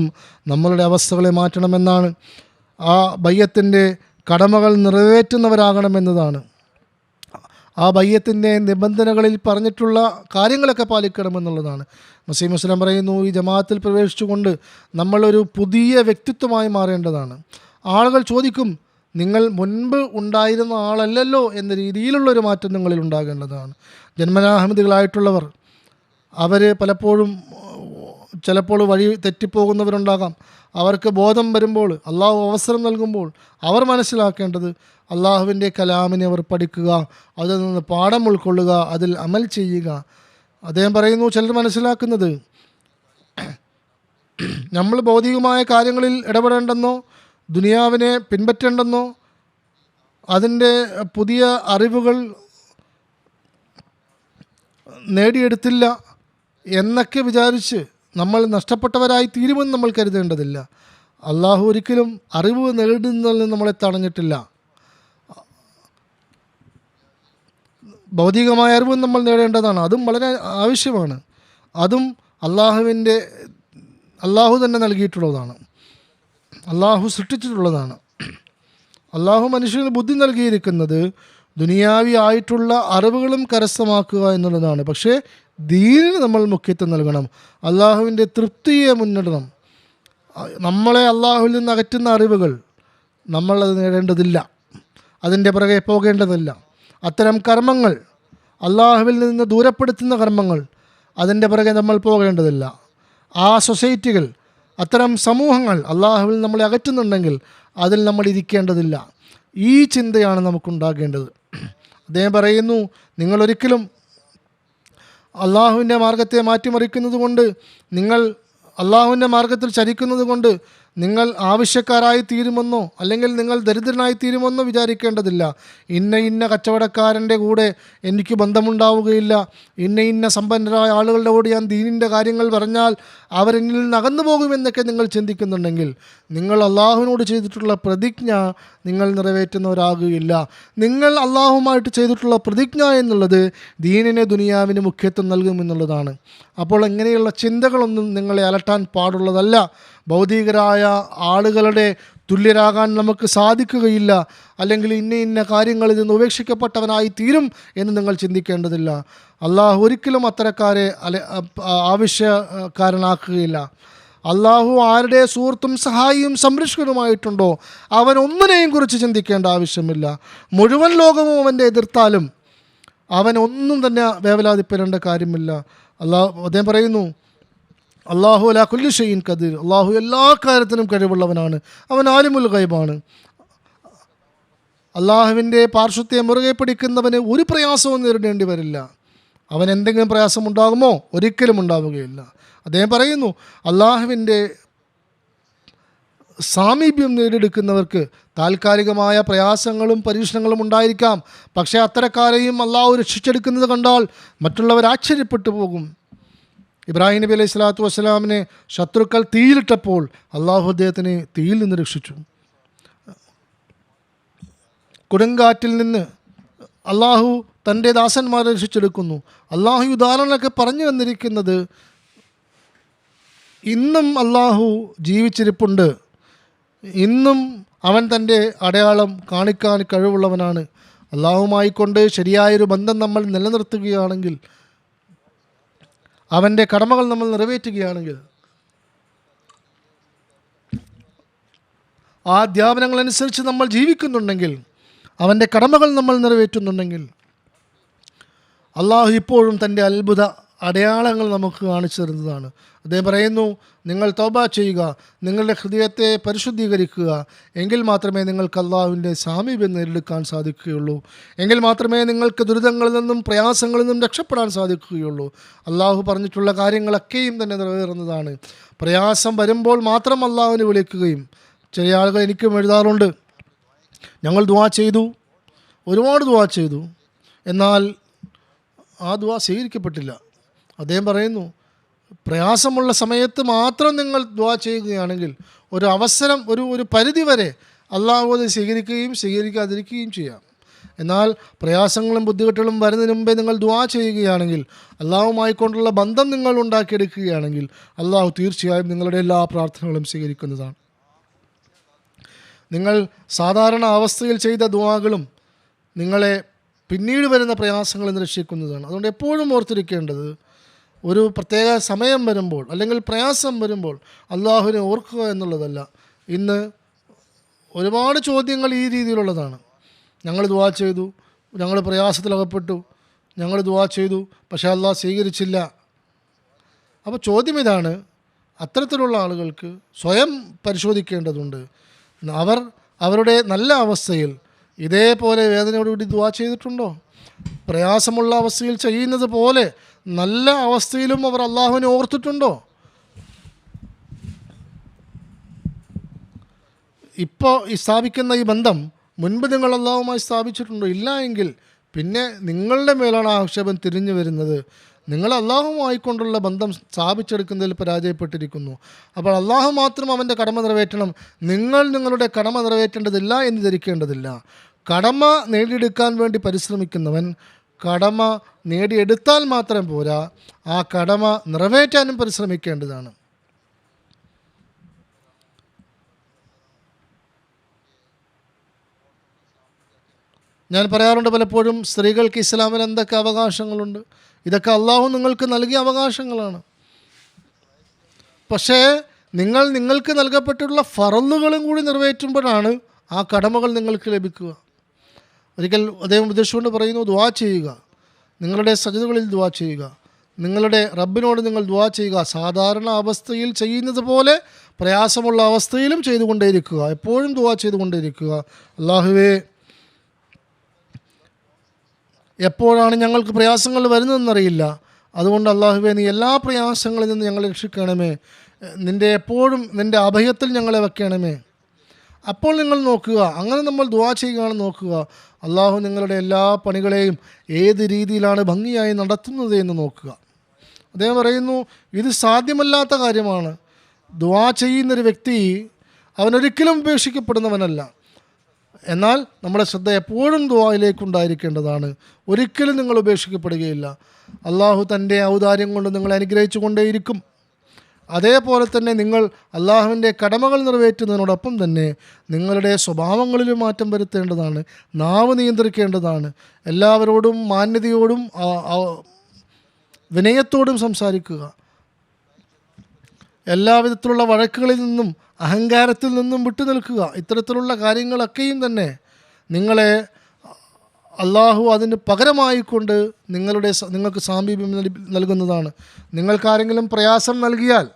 നമ്മളുടെ അവസ്ഥകളെ മാറ്റണമെന്നാണ്. ആ ബയ്യത്തിൻ്റെ കടമകൾ നിറവേറ്റുന്നവരാകണമെന്നതാണ്. ആ ബയ്യത്തിൻ്റെ നിബന്ധനകളിൽ പറഞ്ഞിട്ടുള്ള കാര്യങ്ങളൊക്കെ പാലിക്കണമെന്നുള്ളതാണ്. മസീഹ് മുസ്ലിം പറയുന്നു, ഈ ജമാഅത്തിൽ പ്രവേശിച്ചുകൊണ്ട് നമ്മളൊരു പുതിയ വ്യക്തിത്വമായി മാറേണ്ടതാണ്. ആളുകൾ ചോദിക്കും, നിങ്ങൾ മുൻപ് ഉണ്ടായിരുന്ന ആളല്ലല്ലോ എന്ന രീതിയിലുള്ളൊരു മാറ്റം നിങ്ങളിൽ ഉണ്ടാകേണ്ടതാണ്. ജന്മനാഹമ്മദികളായിട്ടുള്ളവർ അവർ പലപ്പോഴും ചിലപ്പോൾ വഴി തെറ്റിപ്പോകുന്നവരുണ്ടാകാം. അവർക്ക് ബോധം വരുമ്പോൾ, അള്ളാഹു അവസരം നൽകുമ്പോൾ അവർ മനസ്സിലാക്കേണ്ടത് അള്ളാഹുവിൻ്റെ കലാമിനെ അവർ പഠിക്കുക, അതിൽ നിന്ന് പാഠം ഉൾക്കൊള്ളുക, അതിൽ അമൽ ചെയ്യുക. അദ്ദേഹം പറയുന്നു, ചിലർ മനസ്സിലാക്കുന്നത് നമ്മൾ ഭൗതികമായ കാര്യങ്ങളിൽ ഇടപെടേണ്ടെന്നോ ദുനിയാവിനെ പിൻപറ്റേണ്ടെന്നോ അതിൻ്റെ പുതിയ അറിവുകൾ നേടിയെടുത്തില്ല എന്നൊക്കെ വിചാരിച്ച് നമ്മൾ നഷ്ടപ്പെട്ടവരായി തീരുമെന്ന് നമ്മൾ കരുതേണ്ടതില്ല. അള്ളാഹു ഒരിക്കലും അറിവ് നേടുന്നതിൽ നമ്മളെ തടഞ്ഞിട്ടില്ല. ഭൗതികമായ അറിവ് നമ്മൾ നേടേണ്ടതാണ്, അതും വളരെ ആവശ്യമാണ്. അതും അള്ളാഹു തന്നെ നൽകിയിട്ടുള്ളതാണ്, അള്ളാഹു സൃഷ്ടിച്ചിട്ടുള്ളതാണ്. അള്ളാഹു മനുഷ്യന് ബുദ്ധി നൽകിയിരിക്കുന്നത് ദുനിയാവി ആയിട്ടുള്ള അറിവുകളും കരസ്ഥമാക്കുക എന്നുള്ളതാണ്. പക്ഷേ ദീനിന് നമ്മൾ മുഖ്യത്വം നൽകണം, അള്ളാഹുവിൻ്റെ തൃപ്തിയെ മുന്നിടണം. നമ്മളെ അള്ളാഹുവിൽ നിന്ന് അകറ്റുന്ന അറിവുകൾ നമ്മളത് നേടേണ്ടതില്ല, അതിൻ്റെ പുറകെ പോകേണ്ടതില്ല. അത്തരം കർമ്മങ്ങൾ, അള്ളാഹുവിൽ നിന്ന് ദൂരപ്പെടുത്തുന്ന കർമ്മങ്ങൾ, അതിൻ്റെ പുറകെ നമ്മൾ പോകേണ്ടതില്ല. ആ സൊസൈറ്റികൾ, അത്തരം സമൂഹങ്ങൾ അള്ളാഹുവിൽ നമ്മളെ അകറ്റുന്നുണ്ടെങ്കിൽ അതിൽ നമ്മൾ ഇരിക്കേണ്ടതില്ല. ഈ ചിന്തയാണ് നമുക്കുണ്ടാകേണ്ടത്. അദ്ദേഹം പറയുന്നു, നിങ്ങളൊരിക്കലും അള്ളാഹുവിൻ്റെ മാർഗത്തെ മാറ്റിമറിക്കുന്നത് കൊണ്ട്, നിങ്ങൾ അള്ളാഹുവിൻ്റെ മാർഗത്തിൽ ചരിക്കുന്നത് കൊണ്ട് നിങ്ങൾ ആവശ്യക്കാരായി തീരുമെന്നോ അല്ലെങ്കിൽ നിങ്ങൾ ദരിദ്രനായി തീരുമെന്നോ വിചാരിക്കേണ്ടതില്ല. ഇന്ന കച്ചവടക്കാരൻ്റെ കൂടെ എനിക്ക് ബന്ധമുണ്ടാവുകയില്ല, ഇന്ന സമ്പന്നരായ ആളുകളുടെ കൂടെ ഞാൻ ദീനിൻ്റെ കാര്യങ്ങൾ പറഞ്ഞാൽ അവരെന്നിൽ നിന്ന് അകന്നു പോകുമെന്നൊക്കെ നിങ്ങൾ ചിന്തിക്കുന്നുണ്ടെങ്കിൽ നിങ്ങൾ അള്ളാഹുവിനോട് ചെയ്തിട്ടുള്ള പ്രതിജ്ഞ നിങ്ങൾ നിറവേറ്റുന്നവരാകുകയില്ല. നിങ്ങൾ അള്ളാഹുമായിട്ട് ചെയ്തിട്ടുള്ള പ്രതിജ്ഞ എന്നുള്ളത് ദീനിനെ ദുനിയാവിന് മുഖ്യത്വം നൽകുമെന്നുള്ളതാണ്. അപ്പോൾ ഇങ്ങനെയുള്ള ചിന്തകളൊന്നും നിങ്ങളെ അലട്ടാൻ പാടുള്ളതല്ല. ഭൗതികരായ ആളുകളുടെ തുല്യരാകാൻ നമുക്ക് സാധിക്കുകയില്ല, അല്ലെങ്കിൽ ഇന്ന കാര്യങ്ങളിൽ നിന്ന് ഉപേക്ഷിക്കപ്പെട്ടവനായി തീരും എന്ന് നിങ്ങൾ ചിന്തിക്കേണ്ടതില്ല. അള്ളാഹു ഒരിക്കലും അത്തരക്കാരെ ആവശ്യക്കാരനാക്കുകയില്ല. അള്ളാഹു ആരുടെ സുഹൃത്തും സഹായിയും സംരക്ഷകനുമായിട്ടുണ്ടോ അവൻ ഒന്നിനെയും കുറിച്ച് ചിന്തിക്കേണ്ട ആവശ്യമില്ല. മുഴുവൻ ലോകവും അവൻ്റെ എതിർത്താലും അവൻ ഒന്നും തന്നെ വേവലാതിപ്പെടേണ്ട കാര്യമില്ല. അദ്ദേഹം പറയുന്നു, അള്ളാഹു അലാ കുല്ലി ഷൈഇൻ ഖദീർ, അള്ളാഹു എല്ലാ കാര്യത്തിനും കഴിവുള്ളവനാണ്, അവൻ ആലിമുൽ ഗൈബാണ്. അള്ളാഹുവിൻ്റെ പാർശ്വത്തെ മുറുകെ പിടിക്കുന്നവന് ഒരു പ്രയാസവും നേരിടേണ്ടി വരില്ല. അവൻ എന്തെങ്കിലും പ്രയാസം ഉണ്ടാകുമോ? ഒരിക്കലും ഉണ്ടാവുകയില്ല. അദ്ദേഹം പറയുന്നു, അള്ളാഹുവിൻ്റെ സാമീപ്യം നേടിയെടുക്കുന്നവർക്ക് താൽക്കാലികമായ പ്രയാസങ്ങളും പരീക്ഷണങ്ങളും ഉണ്ടായിരിക്കാം. പക്ഷേ അത്തരക്കാരെയും അള്ളാഹു രക്ഷിച്ചെടുക്കുന്നത് കണ്ടാൽ മറ്റുള്ളവർ ആശ്ചര്യപ്പെട്ടു പോകും. ഇബ്രാഹിം നബി അലൈഹി സ്വലാത്തു വസ്സലാമിനെ ശത്രുക്കൾ തീയിലിട്ടപ്പോൾ അള്ളാഹു അദ്ദേഹത്തിനെ തീയിൽ നിന്ന് രക്ഷിച്ചു. കൊടുങ്കാറ്റിൽ നിന്ന് അള്ളാഹു തൻ്റെ ദാസന്മാരെ രക്ഷിച്ചെടുക്കുന്നു. അള്ളാഹു ഉദാഹരണമൊക്കെ പറഞ്ഞു വന്നിരിക്കുന്നത് ഇന്നും അള്ളാഹു ജീവിച്ചിരിപ്പുണ്ട്, ഇന്നും അവൻ തൻ്റെ അടയാളം കാണിക്കാൻ കഴിവുള്ളവനാണ്. അള്ളാഹുമായിക്കൊണ്ട് ശരിയായൊരു ബന്ധം നമ്മൾ നിലനിർത്തുകയാണെങ്കിൽ, അവൻ്റെ കടമകൾ നമ്മൾ നിറവേറ്റുകയാണെങ്കിൽ, ആ അധ്യാപനങ്ങളനുസരിച്ച് നമ്മൾ ജീവിക്കുന്നുണ്ടെങ്കിൽ, അവൻ്റെ കടമകൾ നമ്മൾ നിറവേറ്റുന്നുണ്ടെങ്കിൽ, അള്ളാഹു ഇപ്പോഴും തൻ്റെ അത്ഭുത അടയാളങ്ങൾ നമുക്ക് കാണിച്ചു തരുന്നതാണ്. അദ്ദേഹം പറയുന്നു, നിങ്ങൾ തൗബ ചെയ്യുക, നിങ്ങളുടെ ഹൃദയത്തെ പരിശുദ്ധീകരിക്കുക, എങ്കിൽ മാത്രമേ നിങ്ങൾക്ക് അള്ളാഹുവിൻ്റെ സാമീപ്യം നേടിയെടുക്കാൻ സാധിക്കുകയുള്ളൂ. എങ്കിൽ മാത്രമേ നിങ്ങൾക്ക് ദുരിതങ്ങളിൽ നിന്നും പ്രയാസങ്ങളിൽ നിന്നും രക്ഷപ്പെടാൻ സാധിക്കുകയുള്ളൂ. അള്ളാഹു പറഞ്ഞിട്ടുള്ള കാര്യങ്ങളൊക്കെയും തന്നെ നിറവേറുന്നതാണ്. പ്രയാസം വരുമ്പോൾ മാത്രം അള്ളാഹുവിനെ വിളിക്കുകയും, ചില ആളുകൾ എനിക്കും എഴുതാറുണ്ട്, ഞങ്ങൾ ദുആ ചെയ്തു, ഒരുപാട് ദുആ ചെയ്തു, എന്നാൽ ആ ദുആ സ്വീകരിക്കപ്പെട്ടില്ല. അദ്ദേഹം പറയുന്നു, പ്രയാസമുള്ള സമയത്ത് മാത്രം നിങ്ങൾ ദുആ ചെയ്യുകയാണെങ്കിൽ ഒരു അവസരം, ഒരു പരിധി വരെ അള്ളാഹു അത് സ്വീകരിക്കുകയും സ്വീകരിക്കാതിരിക്കുകയും ചെയ്യാം. എന്നാൽ പ്രയാസങ്ങളും ബുദ്ധിമുട്ടുകളും വരുന്നതിന് മുമ്പേ നിങ്ങൾ ദുആ ചെയ്യുകയാണെങ്കിൽ, അള്ളാഹുമായിക്കൊണ്ടുള്ള ബന്ധം നിങ്ങൾ ഉണ്ടാക്കിയെടുക്കുകയാണെങ്കിൽ അള്ളാഹു തീർച്ചയായും നിങ്ങളുടെ എല്ലാ പ്രാർത്ഥനകളും സ്വീകരിക്കുന്നതാണ്. നിങ്ങൾ സാധാരണ അവസ്ഥയിൽ ചെയ്ത ദുആകളും നിങ്ങളെ പിന്നീട് വരുന്ന പ്രയാസങ്ങളിൽ നിന്ന് രക്ഷിക്കുന്നതാണ്. അതുകൊണ്ട് എപ്പോഴും ഓർത്തിരിക്കേണ്ടത്, ഒരു പ്രത്യേക സമയം വരുമ്പോൾ അല്ലെങ്കിൽ പ്രയാസം വരുമ്പോൾ അള്ളാഹുവിനെ ഓർക്കുക എന്നുള്ളതല്ല. ഇന്ന് ഒരുപാട് ചോദ്യങ്ങൾ ഈ രീതിയിലുള്ളതാണ്. ഞങ്ങൾ ദുആ ചെയ്തു, ഞങ്ങൾ പ്രയാസത്തിലകപ്പെട്ടു, ഞങ്ങൾ ദുആ ചെയ്തു, പക്ഷേ അള്ളാഹ് സ്വീകരിച്ചില്ല. അപ്പോൾ ചോദ്യം ഇതാണ്, അത്തരത്തിലുള്ള ആളുകൾക്ക് സ്വയം പരിശോധിക്കേണ്ടതുണ്ട്. അവർ അവരുടെ നല്ല അവസ്ഥയിൽ ഇതേപോലെ വേദനയോടുകൂടി ദുആ ചെയ്തിട്ടുണ്ടോ? പ്രയാസമുള്ള അവസ്ഥയിൽ ചെയ്യുന്നത് പോലെ നല്ല അവസ്ഥയിലും അവർ അള്ളാഹുവിനെ ഓർത്തിട്ടുണ്ടോ? ഇപ്പോൾ ഈ സ്ഥാപിക്കുന്ന ഈ ബന്ധം മുൻപ് നിങ്ങൾ അള്ളാഹുമായി സ്ഥാപിച്ചിട്ടുണ്ടോ? ഇല്ല എങ്കിൽ പിന്നെ നിങ്ങളുടെ മേലാണ് ആക്ഷേപം തിരിഞ്ഞു വരുന്നത്. നിങ്ങൾ അള്ളാഹുമായിക്കൊണ്ടുള്ള ബന്ധം സ്ഥാപിച്ചെടുക്കുന്നതിൽ പരാജയപ്പെട്ടിരിക്കുന്നു. അപ്പോൾ അള്ളാഹു മാത്രം അവൻ്റെ കടമ നിറവേറ്റണം, നിങ്ങൾ നിങ്ങളുടെ കടമ നിറവേറ്റേണ്ടതില്ല എന്ന് ധരിക്കേണ്ടതില്ല. കടമ നേടിയെടുക്കാൻ വേണ്ടി പരിശ്രമിക്കുന്നവൻ കടമ നേടിയെടുത്താൽ മാത്രം പോരാ, ആ കടമ നിറവേറ്റാനും പരിശ്രമിക്കേണ്ടതാണ്. ഞാൻ പറയാറുണ്ട് പലപ്പോഴും, സ്ത്രീകൾക്ക് ഇസ്ലാമിൽ എന്തൊക്കെ അവകാശങ്ങളുണ്ട്, ഇതൊക്കെ അള്ളാഹു നിങ്ങൾക്ക് നൽകിയ അവകാശങ്ങളാണ്. പക്ഷേ നിങ്ങൾക്ക് നൽകപ്പെട്ടിട്ടുള്ള ഫറലുകളും കൂടി നിറവേറ്റുമ്പോഴാണ് ആ കടമകൾ നിങ്ങൾക്ക് ലഭിക്കുക. ഒരിക്കൽ അദ്ദേഹം ഉദ്ദേശിച്ചുകൊണ്ട് പറയുന്നു, ദുആ ചെയ്യുക, നിങ്ങളുടെ സജദകളിൽ ദുആ ചെയ്യുക, നിങ്ങളുടെ റബ്ബിനോട് നിങ്ങൾ ദുആ ചെയ്യുക. സാധാരണ അവസ്ഥയിൽ ചെയ്യുന്നത് പോലെ പ്രയാസമുള്ള അവസ്ഥയിലും ചെയ്തുകൊണ്ടേയിരിക്കുക, എപ്പോഴും ദുആ ചെയ്തുകൊണ്ടേയിരിക്കുക. അല്ലാഹുവേ, എപ്പോഴാണ് ഞങ്ങൾക്ക് പ്രയാസങ്ങൾ വരുന്നതെന്നറിയില്ല, അതുകൊണ്ട് അല്ലാഹുവേ നീ എല്ലാ പ്രയാസങ്ങളിൽ നിന്ന് ഞങ്ങളെ രക്ഷിക്കണമേ, എപ്പോഴും നിൻ്റെ അഭയത്തിൽ ഞങ്ങളെ വെക്കണമേ. അപ്പോൾ നിങ്ങൾ നോക്കുക, അങ്ങനെ നമ്മൾ ദുആ ചെയ്യുകയാണെന്ന് നോക്കുക, അള്ളാഹു നിങ്ങളുടെ എല്ലാ പണികളെയും ഏത് രീതിയിലാണ് ഭംഗിയായി നടത്തുന്നത് എന്ന് നോക്കുക. അദ്ദേഹം പറയുന്നു, ഇത് സാധ്യമല്ലാത്ത കാര്യമാണ്. ദുആ ചെയ്യുന്നൊരു വ്യക്തി അവനൊരിക്കലും ഉപേക്ഷിക്കപ്പെടുന്നവനല്ല. എന്നാൽ നമ്മുടെ ശ്രദ്ധ എപ്പോഴും ദുആയിലേക്കുണ്ടായിരിക്കേണ്ടതാണ്. ഒരിക്കലും നിങ്ങൾ ഉപേക്ഷിക്കപ്പെടുകയില്ല. അള്ളാഹു തൻ്റെ ഔദാര്യം കൊണ്ട് നിങ്ങളെ അനുഗ്രഹിച്ചു കൊണ്ടേയിരിക്കും. അതേപോലെ തന്നെ നിങ്ങൾ അള്ളാഹുവിൻ്റെ കടമകൾ നിറവേറ്റുന്നതിനോടൊപ്പം തന്നെ നിങ്ങളുടെ സ്വഭാവങ്ങളിലും മാറ്റം വരുത്തേണ്ടതാണ്, നാവ് നിയന്ത്രിക്കേണ്ടതാണ്. എല്ലാവരോടും മാന്യതയോടും വിനയത്തോടും സംസാരിക്കുക. എല്ലാവിധത്തിലുള്ള വഴക്കുകളിൽ നിന്നും അഹങ്കാരത്തിൽ നിന്നും വിട്ടു നിൽക്കുക. ഇത്തരത്തിലുള്ള കാര്യങ്ങളൊക്കെയും തന്നെ നിങ്ങളെ അള്ളാഹു അതിന് പകരമായിക്കൊണ്ട് നിങ്ങൾക്ക് സാമീപ്യം നൽകുന്നതാണ്. നിങ്ങൾക്കാരെങ്കിലും പ്രയാസം നൽകിയാൽ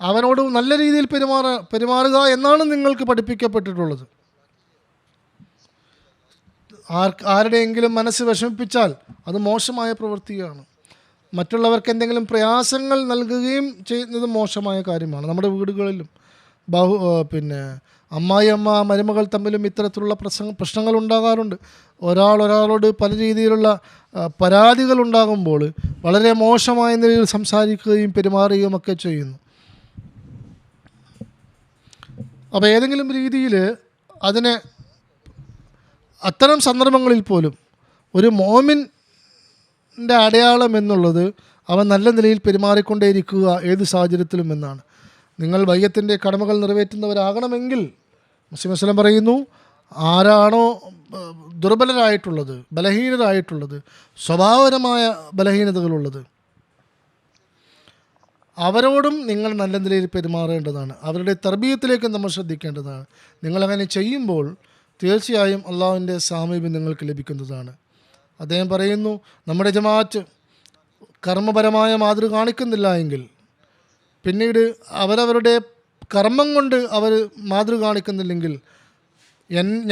അവനോട് നല്ല രീതിയിൽ പെരുമാറുക എന്നാണ് നിങ്ങൾക്ക് പഠിപ്പിക്കപ്പെട്ടിട്ടുള്ളത്. ആരുടെയെങ്കിലും മനസ്സ് വിഷമിപ്പിച്ചാൽ അത് മോശമായ പ്രവൃത്തിയാണ്. മറ്റുള്ളവർക്ക് എന്തെങ്കിലും പ്രയാസങ്ങൾ നൽകുകയും ചെയ്യുന്നത് മോശമായ കാര്യമാണ്. നമ്മുടെ വീടുകളിലും അമ്മായിയമ്മ മരുമകൾ തമ്മിലും ഇത്തരത്തിലുള്ള പ്രശ്നങ്ങൾ ഉണ്ടാകാറുണ്ട്. ഒരാളോട് പല രീതിയിലുള്ള പരാതികൾ ഉണ്ടാകുമ്പോൾ വളരെ മോശമായ നിലയിൽ സംസാരിക്കുകയും പെരുമാറുകയും ഒക്കെ ചെയ്യുന്നു. അപ്പോൾ ഏതെങ്കിലും രീതിയിൽ അത്തരം സന്ദർഭങ്ങളിൽ പോലും ഒരു മോമിൻ്റെ അടയാളം എന്നുള്ളത് അവൻ നല്ല നിലയിൽ പെരുമാറിക്കൊണ്ടേയിരിക്കുക ഏത് സാഹചര്യത്തിലും എന്നാണ്. നിങ്ങൾ ബയ്യത്തിൻ്റെ കടമകൾ നിറവേറ്റുന്നവരാകണമെങ്കിൽ മുസ്ലിം വസല്ലം പറയുന്നു, ആരാണോ ദുർബലരായിട്ടുള്ളത്, ബലഹീനരായിട്ടുള്ളത്, സ്വഭാവപരമായ ബലഹീനതകളുള്ളത്, അവരോടും നിങ്ങൾ നല്ല നിലയിൽ പെരുമാറേണ്ടതാണ്. അവരുടെ തർബീയത്തിലേക്ക് നമ്മൾ ശ്രദ്ധിക്കേണ്ടതാണ്. നിങ്ങളങ്ങനെ ചെയ്യുമ്പോൾ തീർച്ചയായും അള്ളാഹുവിൻ്റെ സാമീപ്യം നിങ്ങൾക്ക് ലഭിക്കുന്നതാണ്. അദ്ദേഹം പറയുന്നു, നമ്മുടെ ജമാഅത്ത് കർമ്മപരമായ മാതൃക കാണിക്കുന്നില്ല എങ്കിൽ, പിന്നീട് അവരവരുടെ കർമ്മം കൊണ്ട് അവർ മാതൃക കാണിക്കുന്നില്ലെങ്കിൽ,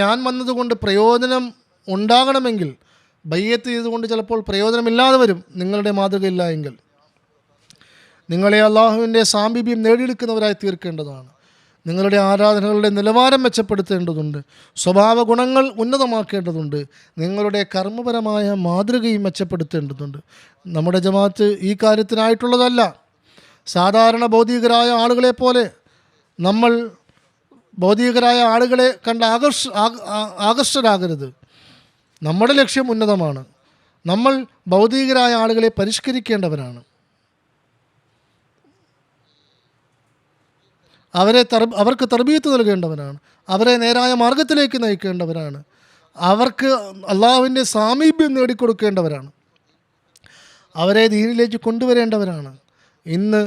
ഞാൻ വന്നതുകൊണ്ട് പ്രയോജനം ഉണ്ടാകണമെങ്കിൽ ബയ്യത്ത് ചെയ്തുകൊണ്ട് ചിലപ്പോൾ പ്രയോജനമില്ലാതെ വരും. നിങ്ങളുടെ മാതൃകയില്ല എങ്കിൽ നിങ്ങളെ അള്ളാഹുവിൻ്റെ സാമീപ്യം നേടിയെടുക്കുന്നവരായി തീർക്കേണ്ടതാണ്. നിങ്ങളുടെ ആരാധനകളുടെ നിലവാരം മെച്ചപ്പെടുത്തേണ്ടതുണ്ട്. സ്വഭാവ ഗുണങ്ങൾ ഉന്നതമാക്കേണ്ടതുണ്ട്. നിങ്ങളുടെ കർമ്മപരമായ മാതൃകയും മെച്ചപ്പെടുത്തേണ്ടതുണ്ട്. നമ്മുടെ ജമാഅത്ത് ഈ കാര്യത്തിനായിട്ടുള്ളതല്ല. സാധാരണ ഭൗതികരായ ആളുകളെ പോലെ നമ്മൾ ഭൗതികരായ ആളുകളെ കണ്ട് ആകർഷരാകരുത്. നമ്മുടെ ലക്ഷ്യം ഉന്നതമാണ്. നമ്മൾ ഭൗതികരായ ആളുകളെ പരിഷ്കരിക്കേണ്ടവരാണ്. അവർക്ക് തർബീയത്ത് നൽകേണ്ടവരാണ്. അവരെ നേരായ മാർഗത്തിലേക്ക് നയിക്കേണ്ടവരാണ്. അവർക്ക് അള്ളാഹുവിൻ്റെ സാമീപ്യം നേടിക്കൊടുക്കേണ്ടവരാണ്. അവരെ ദീനിലേക്ക് കൊണ്ടുവരേണ്ടവരാണ്. ഇന്ന്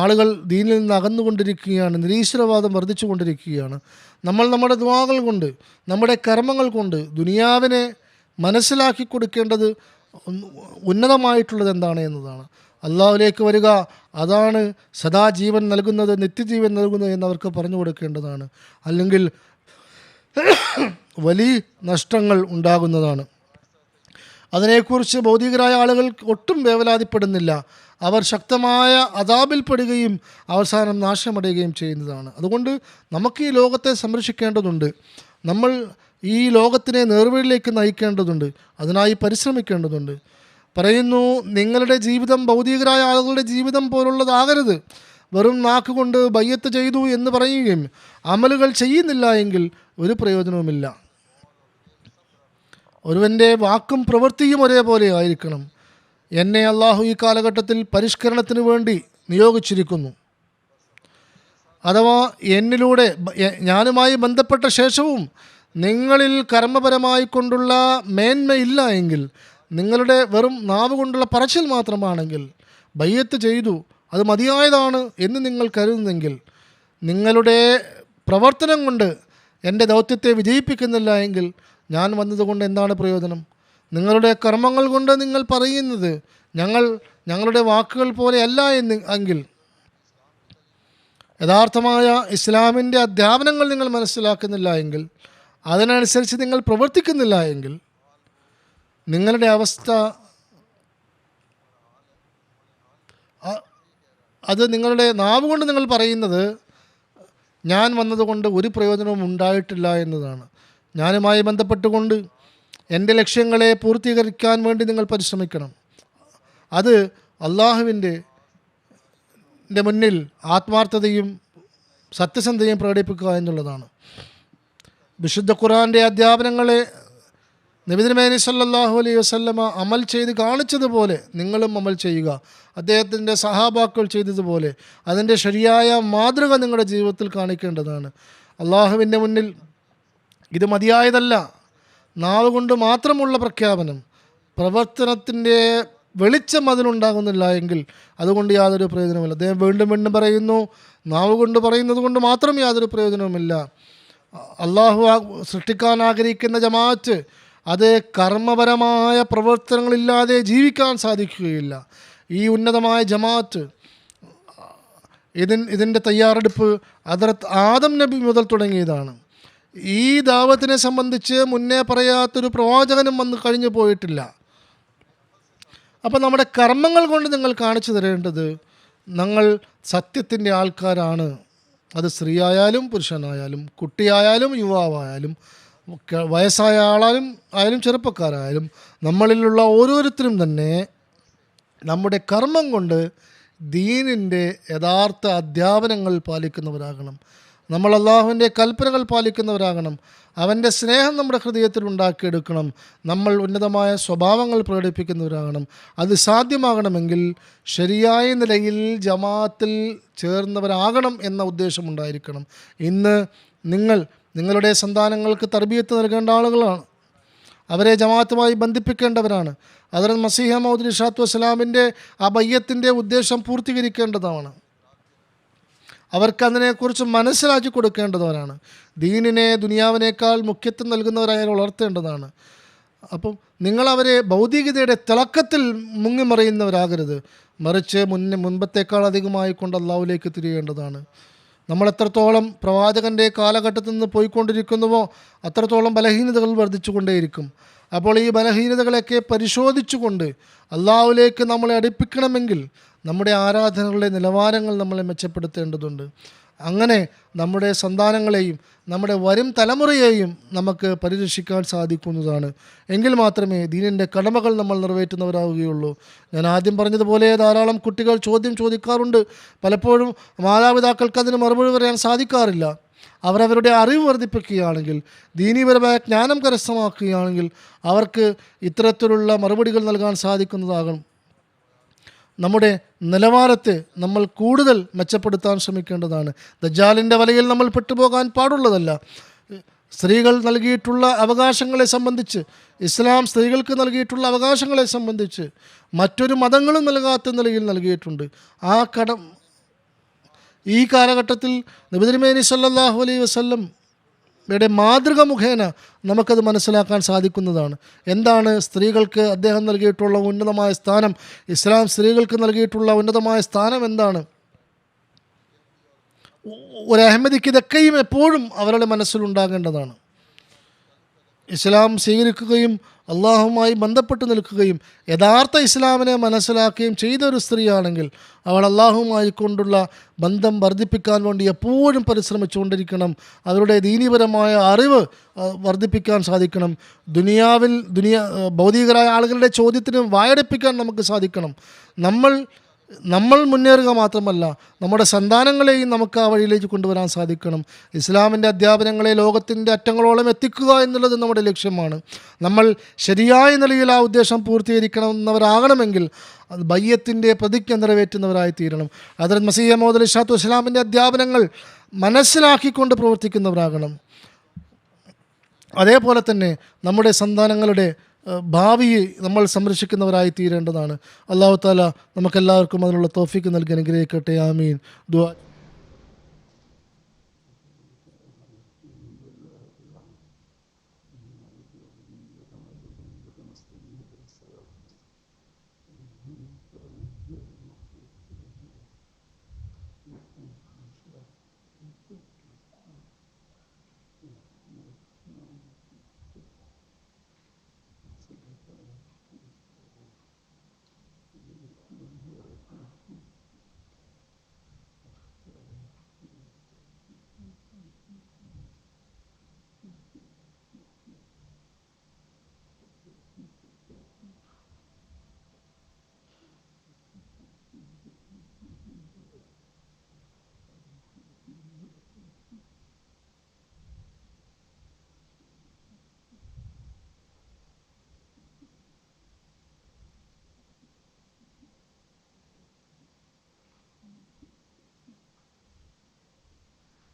ആളുകൾ ദീനിൽ നിന്ന് അകന്നുകൊണ്ടിരിക്കുകയാണ്. നിരീശ്വരവാദം വർദ്ധിച്ചു കൊണ്ടിരിക്കുകയാണ്. നമ്മൾ നമ്മുടെ ദുആകൾ കൊണ്ട്, നമ്മുടെ കർമ്മങ്ങൾ കൊണ്ട് ദുനിയാവിനെ മനസ്സിലാക്കി കൊടുക്കേണ്ടത് ഉന്നതമായിട്ടുള്ളത് എന്താണ് എന്നതാണ്. അള്ളാഹുവിലേക്ക് വരിക, അതാണ് സദാജീവൻ നൽകുന്നത്, നിത്യജീവൻ നൽകുന്നത് എന്നവർക്ക് പറഞ്ഞു കൊടുക്കേണ്ടതാണ്. അല്ലെങ്കിൽ വലിയ നഷ്ടങ്ങൾ ഉണ്ടാകുന്നതാണ്. അതിനെക്കുറിച്ച് ഭൗതികരായ ആളുകൾ ഒട്ടും വേവലാതിപ്പെടുന്നില്ല. അവർ ശക്തമായ അദാബിൽപ്പെടുകയും അവസാനം നാശമടയുകയും ചെയ്യുന്നതാണ്. അതുകൊണ്ട് നമുക്ക് ഈ ലോകത്തെ സംരക്ഷിക്കേണ്ടതുണ്ട്. നമ്മൾ ഈ ലോകത്തിനെ നേർവഴിയിലേക്ക് നയിക്കേണ്ടതുണ്ട്. അതിനായി പരിശ്രമിക്കേണ്ടതുണ്ട്. പറയുന്നു, നിങ്ങളുടെ ജീവിതം ഭൗതികരായ ആളുകളുടെ ജീവിതം പോലുള്ളതാകരുത്. വെറും നാക്കുകൊണ്ട് ബയ്യത്ത് ചെയ്തു എന്ന് പറയുകയും അമലുകൾ ചെയ്യുന്നില്ല എങ്കിൽ ഒരു പ്രയോജനവുമില്ല. ഒരുവൻ്റെ വാക്കും പ്രവൃത്തിയും ഒരേപോലെ ആയിരിക്കണം. എന്നെ അള്ളാഹു ഈ കാലഘട്ടത്തിൽ പരിഷ്കരണത്തിന് വേണ്ടി നിയോഗിച്ചിരിക്കുന്നു. അഥവാ എന്നിലൂടെ ഞാനുമായി ബന്ധപ്പെട്ട ശേഷവും നിങ്ങളിൽ കർമ്മപരമായി കൊണ്ടുള്ള മേന്മയില്ല എങ്കിൽ, നിങ്ങളുടെ വെറും നാവ് കൊണ്ടുള്ള പറച്ചിൽ മാത്രമാണെങ്കിൽ, ബയ്യത്ത് ചെയ്തു, അത് മതിയായതാണ് എന്ന് നിങ്ങൾ കരുതുന്നെങ്കിൽ, നിങ്ങളുടെ പ്രവർത്തനം കൊണ്ട് എൻ്റെ ദൗത്യത്തെ വിജയിപ്പിക്കുന്നില്ല എങ്കിൽ ഞാൻ വന്നതുകൊണ്ട് എന്താണ് പ്രയോജനം? നിങ്ങളുടെ കർമ്മങ്ങൾ കൊണ്ട് നിങ്ങൾ പറയുന്നത് ഞങ്ങളുടെ വാക്കുകൾ പോലെയല്ല എങ്കിൽ, യഥാർത്ഥമായ ഇസ്ലാമിൻ്റെ അധ്യാപനങ്ങൾ നിങ്ങൾ മനസ്സിലാക്കുന്നില്ല എങ്കിൽ, അതിനനുസരിച്ച് നിങ്ങൾ പ്രവർത്തിക്കുന്നില്ല എങ്കിൽ, നിങ്ങളുടെ അവസ്ഥ അത് നിങ്ങളുടെ നാവ് കൊണ്ട് നിങ്ങൾ പറയുന്നത് ഞാൻ വന്നതുകൊണ്ട് ഒരു പ്രയോജനവും ഉണ്ടായിട്ടില്ല എന്നതാണ്. ഞാനുമായി ബന്ധപ്പെട്ടുകൊണ്ട് എൻ്റെ ലക്ഷ്യങ്ങളെ പൂർത്തീകരിക്കാൻ വേണ്ടി നിങ്ങൾ പരിശ്രമിക്കണം. അത് അള്ളാഹുവിൻ്റെ മുന്നിൽ ആത്മാർത്ഥതയും സത്യസന്ധതയും പ്രകടിപ്പിക്കുക എന്നുള്ളതാണ്. വിശുദ്ധ ഖുർആൻ്റെ അധ്യാപനങ്ങളെ നബി തിരുമേനി സല്ലല്ലാഹു അലൈഹി വസല്ലമ അമൽ ചെയ്ത് കാണിച്ചതുപോലെ നിങ്ങളും അമൽ ചെയ്യുക. അദ്ദേഹത്തിൻ്റെ സഹാബാക്കൾ ചെയ്തതുപോലെ അതിൻ്റെ ശരിയായ മാതൃക നിങ്ങളുടെ ജീവിതത്തിൽ കാണിക്കേണ്ടതാണ്. അള്ളാഹുവിൻ്റെ മുന്നിൽ ഇത് മതിയായതല്ല. നാവ് കൊണ്ട് മാത്രമുള്ള പ്രഖ്യാപനം, പ്രവർത്തനത്തിൻ്റെ വെളിച്ചം അതിലുണ്ടാകുന്നില്ല എങ്കിൽ അതുകൊണ്ട് യാതൊരു പ്രയോജനവുമില്ല. അദ്ദേഹം വീണ്ടും വീണ്ടും പറയുന്നു, നാവ് കൊണ്ട് പറയുന്നത് കൊണ്ട് മാത്രം യാതൊരു പ്രയോജനവുമില്ല. അള്ളാഹു സൃഷ്ടിക്കാൻ ആഗ്രഹിക്കുന്ന ജമാഅത്ത് അത് കർമ്മപരമായ പ്രവർത്തനങ്ങളില്ലാതെ ജീവിക്കാൻ സാധിക്കുകയില്ല. ഈ ഉന്നതമായ ജമാഅത്ത് ഇതിൻ്റെ തയ്യാറെടുപ്പ് ഹദ്റത്ത് ആദം നബി മുതൽ തുടങ്ങിയതാണ്. ഈ ദാവത്തിനെ സംബന്ധിച്ച് മുന്നേ പറയാത്തൊരു പ്രവാചകനും വന്ന് കഴിഞ്ഞു പോയിട്ടില്ല. അപ്പോൾ നമ്മുടെ കർമ്മങ്ങൾ കൊണ്ട് നിങ്ങൾ കാണിച്ചു തരേണ്ടത് ഞങ്ങൾ സത്യത്തിൻ്റെ ആൾക്കാരാണ്. അത് സ്ത്രീയായാലും പുരുഷനായാലും കുട്ടിയായാലും യുവാവായാലും വയസ്സായ ആയാലും ചെറുപ്പക്കാരായാലും നമ്മളിലുള്ള ഓരോരുത്തരും തന്നെ നമ്മുടെ കർമ്മം കൊണ്ട് ദീനിൻ്റെ യഥാർത്ഥ അധ്യാപനങ്ങൾ പാലിക്കുന്നവരാകണം. നമ്മൾ അള്ളാഹുവിൻ്റെ കൽപ്പനകൾ പാലിക്കുന്നവരാകണം. അവൻ്റെ സ്നേഹം നമ്മുടെ ഹൃദയത്തിൽ ഉണ്ടാക്കിയെടുക്കണം. നമ്മൾ ഉന്നതമായ സ്വഭാവങ്ങൾ പ്രകടിപ്പിക്കുന്നവരാകണം. അത് സാധ്യമാകണമെങ്കിൽ ശരിയായ നിലയിൽ ജമാഅത്തിൽ ചേർന്നവരാകണം എന്ന ഉദ്ദേശമുണ്ടായിരിക്കണം. ഇന്ന് നിങ്ങളുടെ സന്താനങ്ങൾക്ക് തർബിയത്ത് നൽകേണ്ട ആളുകളാണ്. അവരെ ജമാഅത്തുമായി ബന്ധിപ്പിക്കേണ്ടവരാണ്. ഹദ്റത്ത് മസീഹ് മൗഊദ് അലൈഹിസ്സലാത്തു വസ്സലാമിൻ്റെ ആ ബയ്യത്തിൻ്റെ ഉദ്ദേശം പൂർത്തീകരിക്കേണ്ടതാണ്. അവർക്ക് അതിനെക്കുറിച്ച് മനസ്സിലാക്കി കൊടുക്കേണ്ടവരാണ്. ദീനിനെ ദുനിയാവിനേക്കാൾ മുഖ്യത്വം നൽകുന്നവരായി വളർത്തേണ്ടതാണ്. അപ്പം നിങ്ങളവരെ ഭൗതികതയുടെ തിളക്കത്തിൽ മുങ്ങിമറിയുന്നവരാകരുത്. മറിച്ച് മുൻപത്തേക്കാൾ അധികമായി കൊണ്ട് അള്ളാഹുവിലേക്ക് തിരിയേണ്ടതാണ്. നമ്മൾ എത്രത്തോളം പ്രവാചകൻ്റെ കാലഘട്ടത്തിൽ നിന്ന് പോയിക്കൊണ്ടിരിക്കുന്നുവോ അത്രത്തോളം ബലഹീനതകൾ വർദ്ധിച്ചുകൊണ്ടേയിരിക്കും. അപ്പോൾ ഈ ബലഹീനതകളൊക്കെ പരിശോധിച്ചുകൊണ്ട് അള്ളാഹുവിലേക്ക് നമ്മളെ അടുപ്പിക്കണമെങ്കിൽ നമ്മുടെ ആരാധനകളുടെ നിലവാരങ്ങൾ നമ്മളെ മെച്ചപ്പെടുത്തേണ്ടതുണ്ട്. അങ്ങനെ നമ്മുടെ സന്താനങ്ങളെയും നമ്മുടെ വരും തലമുറയെയും നമുക്ക് പരിരക്ഷിക്കാൻ സാധിക്കുന്നതാണ്. എങ്കിൽ മാത്രമേ ദീനിൻ്റെ കടമകൾ നമ്മൾ നിറവേറ്റുന്നവരാവുകയുള്ളൂ. ഞാൻ ആദ്യം പറഞ്ഞതുപോലെ ധാരാളം കുട്ടികൾ ചോദ്യം ചോദിക്കാറുണ്ട്. പലപ്പോഴും മാതാപിതാക്കൾക്ക് അതിന് മറുപടി പറയാൻ സാധിക്കാറില്ല. അവരവരുടെ അറിവ് വർദ്ധിപ്പിക്കുകയാണെങ്കിൽ, ദീനീപരമായ ജ്ഞാനം കരസ്ഥമാക്കുകയാണെങ്കിൽ അവർക്ക് ഇത്തരത്തിലുള്ള മറുപടികൾ നൽകാൻ സാധിക്കുന്നതാകണം. നമ്മുടെ നിലവാരത്തെ നമ്മൾ കൂടുതൽ മെച്ചപ്പെടുത്താൻ ശ്രമിക്കേണ്ടതാണ്. ദജ്ജാലിൻ്റെ വലയിൽ നമ്മൾ പെട്ടുപോകാൻ പാടുള്ളതല്ല. സ്ത്രീകൾ നൽകിയിട്ടുള്ള അവകാശങ്ങളെ സംബന്ധിച്ച്, ഇസ്ലാം സ്ത്രീകൾക്ക് നൽകിയിട്ടുള്ള അവകാശങ്ങളെ സംബന്ധിച്ച് മറ്റൊരു മതങ്ങളും നൽകാത്ത നിലയിൽ നൽകിയിട്ടുണ്ട്. ഈ കാലഘട്ടത്തിൽ നബി തിരുമേനി സല്ലല്ലാഹു അലൈഹി വസല്ലം മാതൃക മുഖേന നമുക്കത് മനസ്സിലാക്കാൻ സാധിക്കുന്നതാണ്. എന്താണ് സ്ത്രീകൾക്ക് അദ്ദേഹം നൽകിയിട്ടുള്ള ഉന്നതമായ സ്ഥാനം? ഇസ്ലാം സ്ത്രീകൾക്ക് നൽകിയിട്ടുള്ള ഉന്നതമായ സ്ഥാനം എന്താണ്? ഒരു അഹമ്മദിക്ക് ഇതൊക്കെയും എപ്പോഴും അവരുടെ മനസ്സിലുണ്ടാകേണ്ടതാണ്. ഇസ്ലാം സ്വീകരിക്കുകയും അള്ളാഹുമായി ബന്ധപ്പെട്ട് നിൽക്കുകയും യഥാർത്ഥ ഇസ്ലാമിനെ മനസ്സിലാക്കുകയും ചെയ്ത ഒരു സ്ത്രീയാണെങ്കിൽ അവൾ അള്ളാഹുമായി കൊണ്ടുള്ള ബന്ധം വർദ്ധിപ്പിക്കാൻ വേണ്ടി എപ്പോഴും പരിശ്രമിച്ചുകൊണ്ടിരിക്കണം. അവരുടെ ദീനീപരമായ അറിവ് വർദ്ധിപ്പിക്കാൻ സാധിക്കണം. ഭൗതികരായ ആളുകളുടെ ചോദ്യത്തിന് വായടപ്പിക്കാൻ നമുക്ക് സാധിക്കണം. നമ്മൾ മുന്നേറുക മാത്രമല്ല, നമ്മുടെ സന്താനങ്ങളെയും നമുക്ക് ആ വഴിയിലേക്ക് കൊണ്ടുവരാൻ സാധിക്കണം. ഇസ്ലാമിൻ്റെ അധ്യാപനങ്ങളെ ലോകത്തിൻ്റെ അറ്റങ്ങളോളം എത്തിക്കുക എന്നുള്ളത് നമ്മുടെ ലക്ഷ്യമാണ്. നമ്മൾ ശരിയായ നിലയിൽ ആ ഉദ്ദേശം പൂർത്തീകരിക്കണമെന്നവരാകണമെങ്കിൽ അത് ബയ്യത്തിൻ്റെ പ്രതിജ്ഞ നിറവേറ്റുന്നവരായി തീരണം. ഹദ്റത്ത് മസീഹ് മൗഊദ് അലൈഹിസ്സലാത്തു വസ്സലാമിൻ്റെ അധ്യാപനങ്ങൾ മനസ്സിലാക്കിക്കൊണ്ട് പ്രവർത്തിക്കുന്നവരാകണം. അതേപോലെ തന്നെ നമ്മുടെ സന്താനങ്ങളുടെ ഭാവിയെ നമ്മൾ സംരക്ഷിക്കുന്നവരായി തീരേണ്ടതാണ്. അല്ലാഹു തആല നമുക്കെല്ലാവർക്കും അതിനുള്ള തൗഫീക്ക് നൽകി അനുഗ്രഹിക്കട്ടെ. ആമീൻ. ദുആ.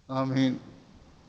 آمين.